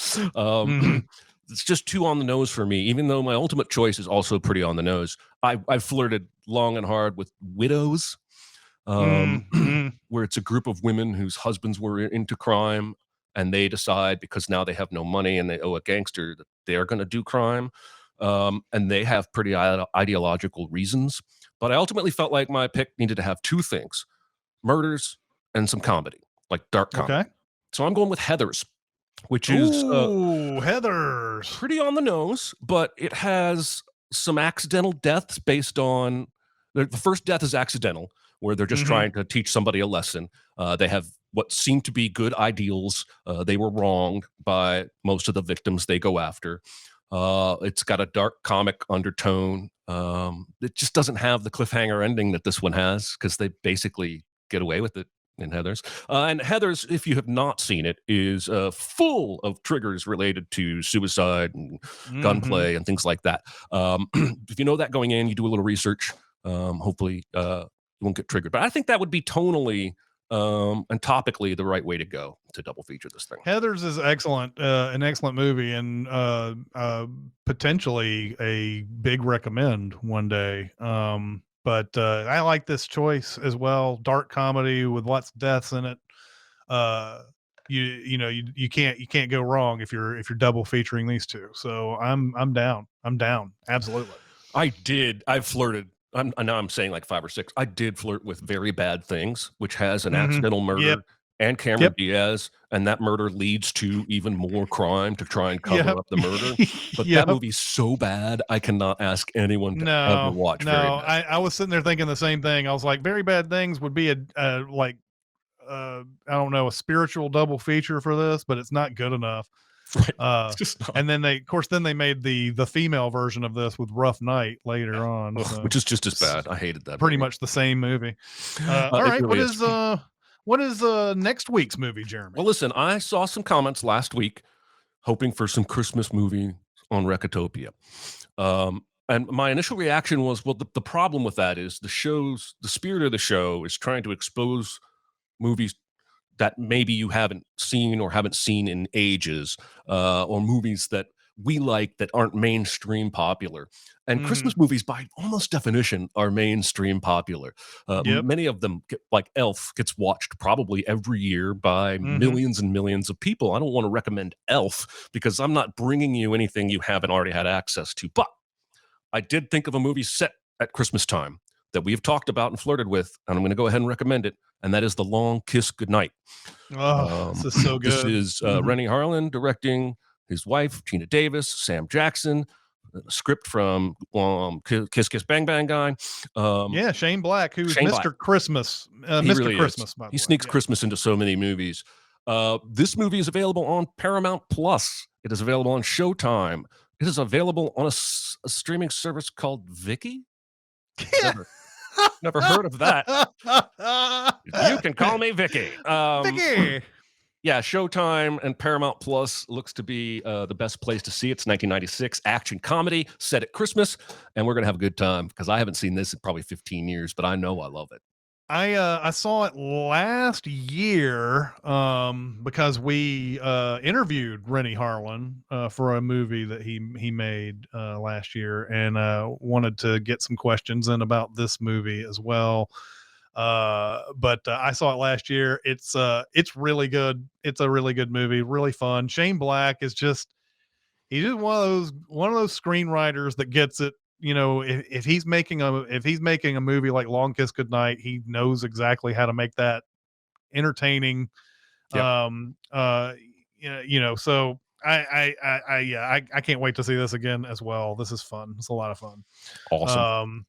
it's just too on the nose for me, even though my ultimate choice is also pretty on the nose. I've flirted long and hard with Widows, where it's a group of women whose husbands were into crime, and they decide because now they have no money and they owe a gangster that they're going to do crime. And they have pretty ideological reasons. But I ultimately felt like my pick needed to have two things: murders and some comedy, like dark comedy. Okay. So I'm going with Heathers, which is Heathers. pretty on the nose, but it has some accidental deaths based on the first death is accidental, where they're just trying to teach somebody a lesson. They have what seem to be good ideals. They were wronged by most of the victims they go after. It's got a dark comic undertone. It just doesn't have the cliffhanger ending that this one has, because they basically get away with it in Heathers. And Heathers, if you have not seen it, is full of triggers related to suicide and gunplay and things like that. If you know that going in, you do a little research. Hopefully, you won't get triggered. But I think that would be tonally and topically the right way to go to double feature this thing. Heathers is excellent, an excellent movie, and potentially a big recommend one day. But I like this choice as well. Dark comedy with lots of deaths in it. You can't go wrong if you're double featuring these two. So I'm down. Absolutely. I've flirted. I'm saying like 5 or 6. I did flirt with Very Bad Things, which has an accidental murder and Cameron Diaz, and that murder leads to even more crime to try and cover up the murder. But that movie's so bad, I cannot ask anyone to ever watch. No, I was sitting there thinking the same thing. I was like, Very Bad Things would be I don't know, a spiritual double feature for this, but it's not good enough. Right. Just not. And then they made the female version of this with Rough Night later on, so which is just as bad. I hated that. Pretty much the same movie. All right, really what is next week's movie, Jeremy? Well, listen, I saw some comments last week hoping for some Christmas movie on Recotopia. And my initial reaction was, well, the problem with that is the spirit of the show is trying to expose movies that maybe you haven't seen in ages, or movies that we like that aren't mainstream popular. And Christmas movies, by almost definition, are mainstream popular. Many of them, like Elf, gets watched probably every year by millions and millions of people. I don't want to recommend Elf because I'm not bringing you anything you haven't already had access to. But I did think of a movie set at Christmas time that we've talked about and flirted with, and I'm going to go ahead and recommend it, and that is The Long Kiss Goodnight. This is so good. This is Rennie Harlan directing, his wife, Gina Davis, Sam Jackson, script from Kiss Kiss Bang Bang guy. Shane Black, who's Mr. Christmas. Mr. Really Christmas, by the way. He sneaks Christmas into so many movies. This movie is available on Paramount Plus. It is available on Showtime. It is available on a streaming service called Viki. Never heard of that. You can call me Vicky. Vicky. Yeah, Showtime and Paramount Plus looks to be the best place to see it. It's 1996 action comedy set at Christmas, and we're gonna have a good time because I haven't seen this in probably 15 years, but I know I love it. I saw it last year because we interviewed Rennie Harlan for a movie that he made last year, and wanted to get some questions in about this movie as well. But I saw it last year. It's really good. It's a really good movie, really fun. Shane Black is he's just one of those screenwriters that gets it. You know, if he's making a movie like Long Kiss Goodnight, he knows exactly how to make that entertaining. Yep. So I can't wait to see this again as well. This is fun. It's a lot of fun. Awesome.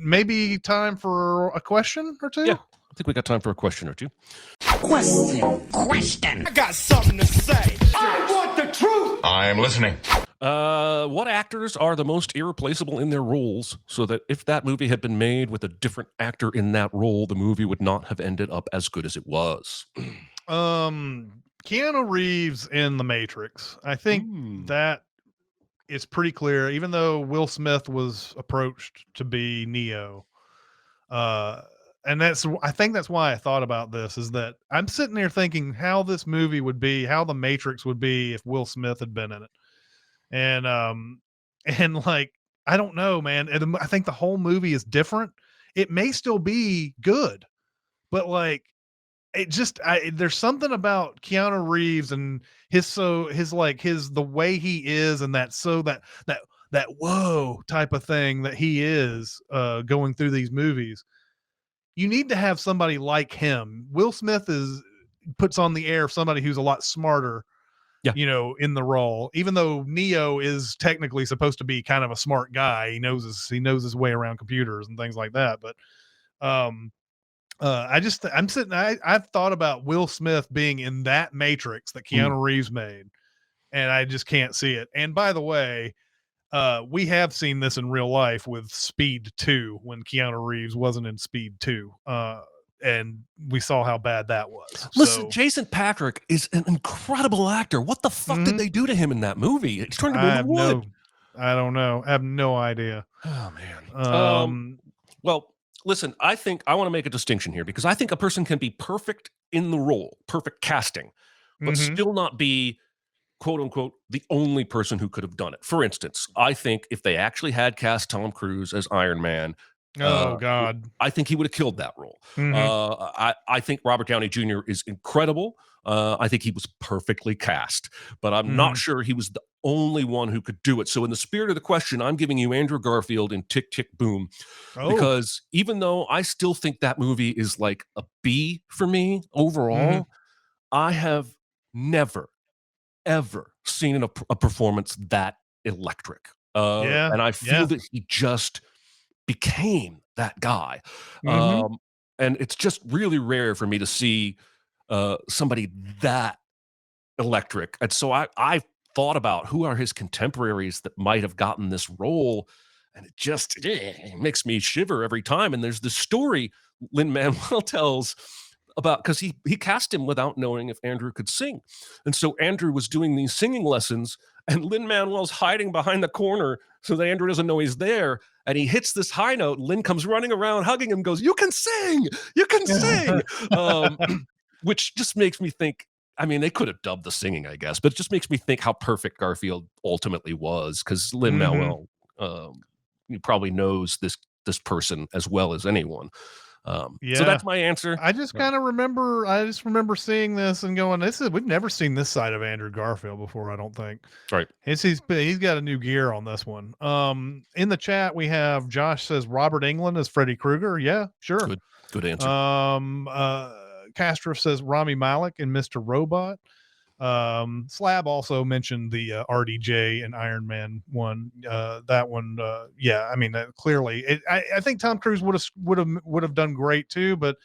Maybe time for a question or two. Yeah, I think we got time for a question or two. Question. I got something to say. I want the truth. I am listening. What actors are the most irreplaceable in their roles, so that if that movie had been made with a different actor in that role, the movie would not have ended up as good as it was? Keanu Reeves in The Matrix. I think that it's pretty clear, even though Will Smith was approached to be Neo. and I think that's why I thought about this, is that I'm sitting there thinking how this movie would be, how The Matrix would be if Will Smith had been in it. And like, I don't know, man. And I think the whole movie is different. It may still be good, but like, there's something about Keanu Reeves and the way he is, and that whoa type of thing that he is going through these movies. You need to have somebody like him. Will Smith puts on the air of somebody who's a lot smarter, in the role, even though Neo is technically supposed to be kind of a smart guy. He knows his way around computers and things like that. But I've thought about Will Smith being in that Matrix that Keanu Reeves made, and I just can't see it. And by the way, we have seen this in real life with Speed 2 when Keanu Reeves wasn't in Speed 2. And we saw how bad that was. Listen, Jason Patric is an incredible actor. What the fuck did they do to him in that movie? He's turned into wood. I don't know. I have no idea. Oh man. Well, listen, I want to make a distinction here, because I think a person can be perfect in the role, perfect casting, but still not be, quote unquote, the only person who could have done it. For instance, I think if they actually had cast Tom Cruise as Iron Man, God, I think he would have killed that role. I think Robert Downey Jr. is incredible. I think he was perfectly cast, but I'm not sure he was the only one who could do it. So in the spirit of the question, I'm giving you Andrew Garfield in Tick, Tick, Boom, because even though I still think that movie is like a B for me overall, I have never, ever seen a performance that electric. And I feel that he just became that guy. And it's just really rare for me to see somebody that electric. And so I thought about who are his contemporaries that might have gotten this role, and it just makes me shiver every time. And there's this story Lin-Manuel tells about, because he cast him without knowing if Andrew could sing. And so Andrew was doing these singing lessons, and Lin-Manuel's hiding behind the corner so that Andrew doesn't know he's there. And he hits this high note. Lin comes running around, hugging him, goes, "You can sing! You can sing!" Which just makes me think, I mean, they could have dubbed the singing, I guess, but it just makes me think how perfect Garfield ultimately was, because Lin-Manuel he probably knows this person as well as anyone. So that's my answer. I just kind of remember seeing this and going, we've never seen this side of Andrew Garfield before, I don't think. Right. He's got a new gear on this one. In the chat we have Josh says Robert Englund as Freddy Krueger. Yeah, sure. Good answer. Castro says Rami Malek and Mr. Robot. Slab also mentioned the RDJ and Iron Man one. That one, I mean, clearly, I think Tom Cruise would have done great too, but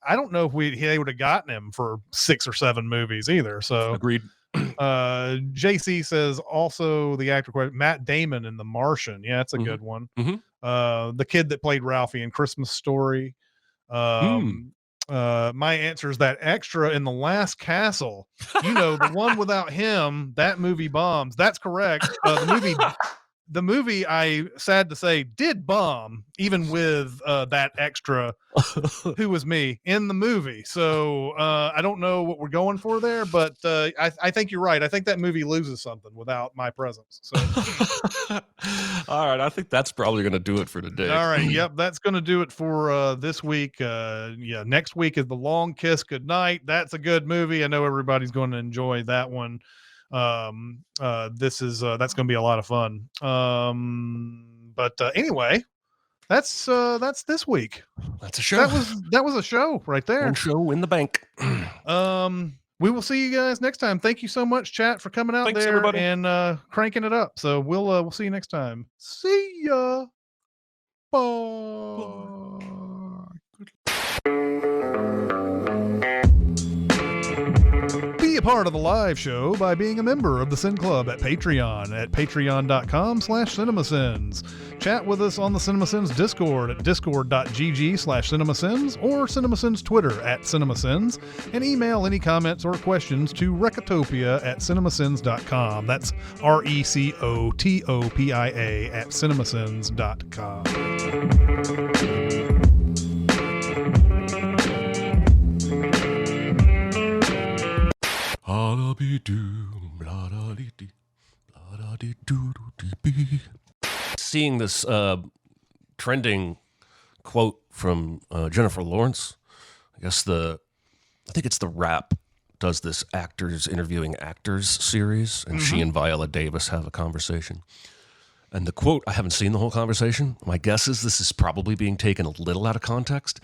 I don't know if they would have gotten him for 6 or 7 movies either. So agreed. JC says also the actor Matt Damon in The Martian. Yeah, that's a good one. The kid that played Ralphie in Christmas Story. My answer is that extra in The Last Castle. The one without him, that movie bombs. That's correct. The movie, I sad to say, did bomb, even with that extra who was me in the movie. So I don't know what we're going for there, but I think you're right. I think that movie loses something without my presence. So. All right, I think that's probably going to do it for today. All right, yep, that's going to do it for this week. Next week is The Long Kiss Goodnight. That's a good movie. I know everybody's going to enjoy that one. That's going to be a lot of fun. But anyway, that's this week. That's a show. That was a show right there. One show in the bank. We will see you guys next time. Thank you so much, chat, for coming out. Thanks, there everybody. And cranking it up. So we'll see you next time. See ya. Bye. Be a part of the live show by being a member of the Sin Club at Patreon at patreon.com/cinemasins. Chat with us on the Cinemasins Discord at discord.gg/cinemasins or Cinemasins Twitter at Cinemasins, and email any comments or questions to Recotopia at cinemasins.com. That's RECOTOPIA at cinemasins.com. Seeing this trending quote from Jennifer Lawrence, I think it's the Wrap does this actors interviewing actors series, and she and Viola Davis have a conversation. And the quote, I haven't seen the whole conversation. My guess is this is probably being taken a little out of context.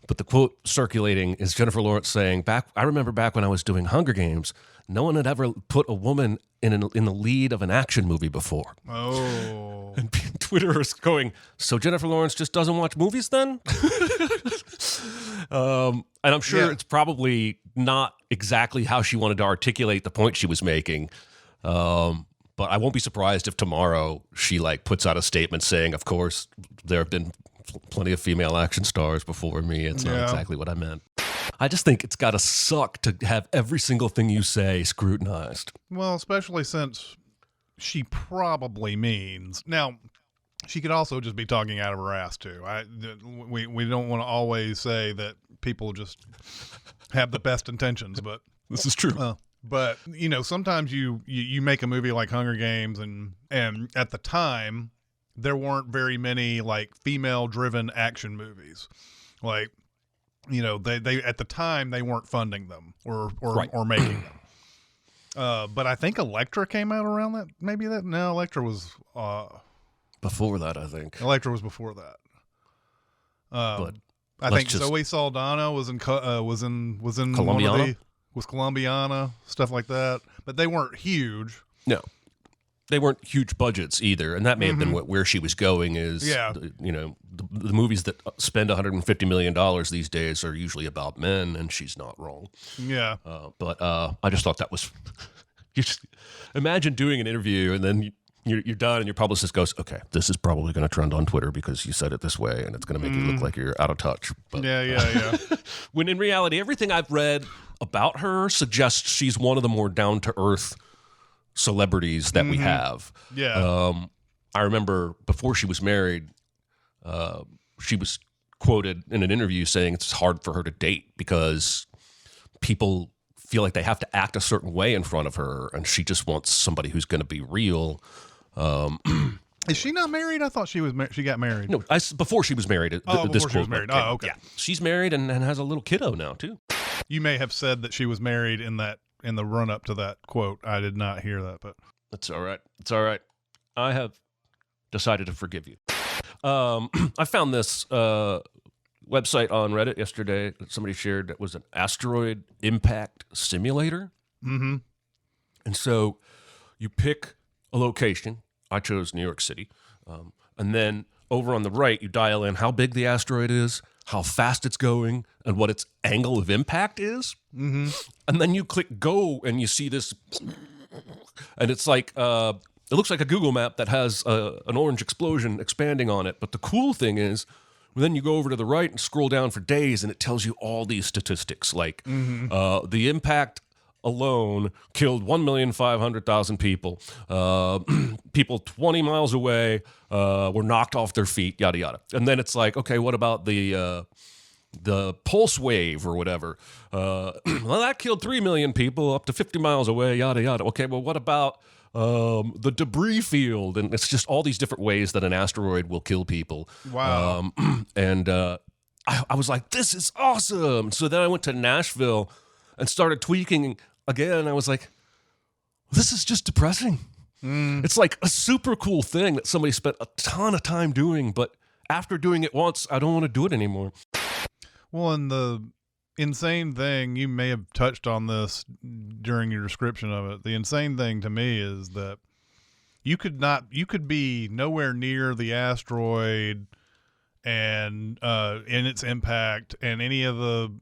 But the quote circulating is Jennifer Lawrence saying, I remember back when I was doing Hunger Games, no one had ever put a woman in the lead of an action movie before. Oh. And Twitter is going, so Jennifer Lawrence just doesn't watch movies then? And I'm sure it's probably not exactly how she wanted to articulate the point she was making. But I won't be surprised if tomorrow she puts out a statement saying, of course, there have been plenty of female action stars before me. It's not exactly what I meant. I just think it's got to suck to have every single thing you say scrutinized. Well, especially since she probably means. Now, she could also just be talking out of her ass, too. We don't want to always say that people just have the best intentions, but this is true. But, sometimes you make a movie like Hunger Games, and at the time, there weren't very many, female-driven action movies. They at the time, they weren't funding them or making them. But I think Elektra came out around that. No, Elektra was... before that, I think. Elektra was before that. But I think Zoe Saldana was in Colombiana? Was Colombiana, stuff like that. But they weren't huge. No. They weren't huge budgets either, and that may have been where she was going is, the movies that spend $150 million these days are usually about men, and she's not wrong. Yeah. But I just thought that was... you just imagine doing an interview, and then you're done, and your publicist goes, okay, this is probably going to trend on Twitter because you said it this way, and it's going to make you look like you're out of touch. But, yeah. When in reality, everything I've read about her suggests she's one of the more down-to-earth celebrities that we have. Yeah. I remember before she was married, she was quoted in an interview saying it's hard for her to date because people feel like they have to act a certain way in front of her, and she just wants somebody who's going to be real. Is she not married? I thought she was. She got married. No, before she was married. Before she was married. Oh, okay. Yeah, she's married and has a little kiddo now too. You may have said that she was married in the run up to that quote. I did not hear that, but that's all right. It's all right. I have decided to forgive you. I found this website on Reddit yesterday that somebody shared that was an asteroid impact simulator. Mm-hmm. And so you pick a location. I chose New York City. And then over on the right, you dial in how big the asteroid is, how fast it's going, and what its angle of impact is. Mm-hmm. And then you click go, and you see this, and it's like, it looks like a Google map that has an orange explosion expanding on it. But the cool thing is, then you go over to the right and scroll down for days, and it tells you all these statistics, like the impact alone killed 1,500,000 people. People 20 miles away were knocked off their feet, yada, yada. And then it's like, okay, what about the pulse wave or whatever? Well, that killed 3 million people up to 50 miles away, yada, yada. Okay, well, what about the debris field? And it's just all these different ways that an asteroid will kill people. Wow. I was like, this is awesome. So then I went to Nashville and started tweaking again. I was like, this is just depressing. It's like a super cool thing that somebody spent a ton of time doing, but after doing it once, I don't want to do it anymore. Well, and the insane thing, you may have touched on this during your description of it. The insane thing to me is that you could be nowhere near the asteroid and in its impact and any of the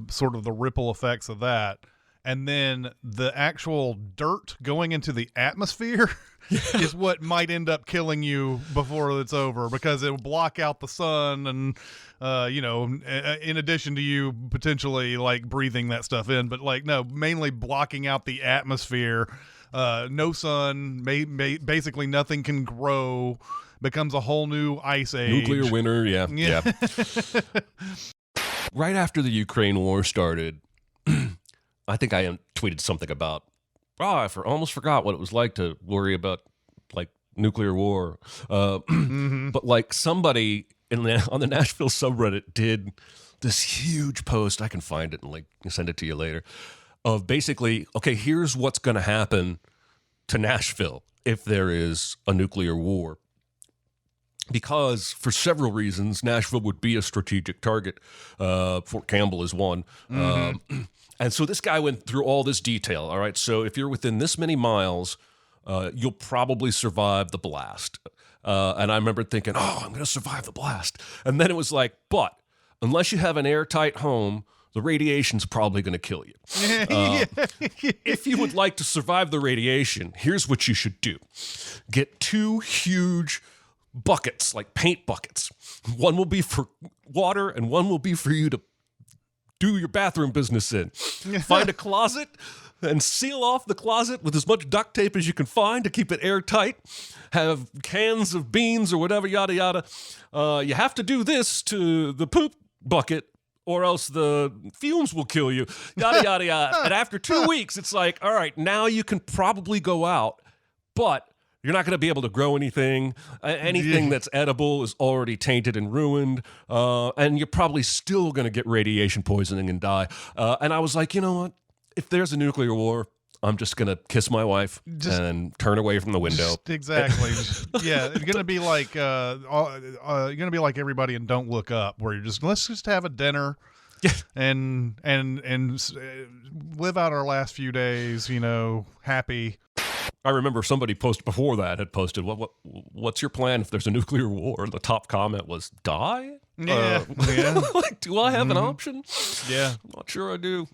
sort of the ripple effects of that, and then the actual dirt going into the atmosphere is what might end up killing you before it's over, because it will block out the sun and in addition to you potentially breathing that stuff in, but mainly blocking out the atmosphere. No sun, basically nothing can grow. Becomes a whole new ice age. Nuclear winter, yeah. Right after the Ukraine war started, I think I tweeted something about almost forgot what it was like to worry about like nuclear war. But like somebody on the Nashville subreddit did this huge post. I can find it and like send it to you later. Of basically, okay, here's what's going to happen to Nashville if there is a nuclear war. Because for several reasons, Nashville would be a strategic target. Fort Campbell is one. And so this guy went through all this detail. All right, so if you're within this many miles, you'll probably survive the blast. And I remember thinking, oh, I'm going to survive the blast. And then it was like, but unless you have an airtight home, the radiation's probably going to kill you. If you would like to survive the radiation, here's what you should do. Get 2 huge buckets, like paint buckets. One will be for water and one will be for you to do your bathroom business in. Find a closet and seal off the closet with as much duct tape as you can find to keep it airtight. Have cans of beans or whatever, yada, yada. You have to do this to the poop bucket or else the fumes will kill you, yada, yada, yada. And after 2 weeks, it's like, all right, now you can probably go out, but you're not going to be able to grow anything. Anything that's edible is already tainted and ruined. And you're probably still going to get radiation poisoning and die. And I was like, you know what? If there's a nuclear war, I'm just going to kiss my wife and turn away from the window. Exactly. Yeah, it's going to be like you're going to be like everybody in Don't Look Up, where you're just, let's just have a dinner and live out our last few days, happy. I remember somebody had posted, what's your plan if there's a nuclear war? The top comment was, die? Yeah. Like, do I have an option? Yeah. I'm not sure I do.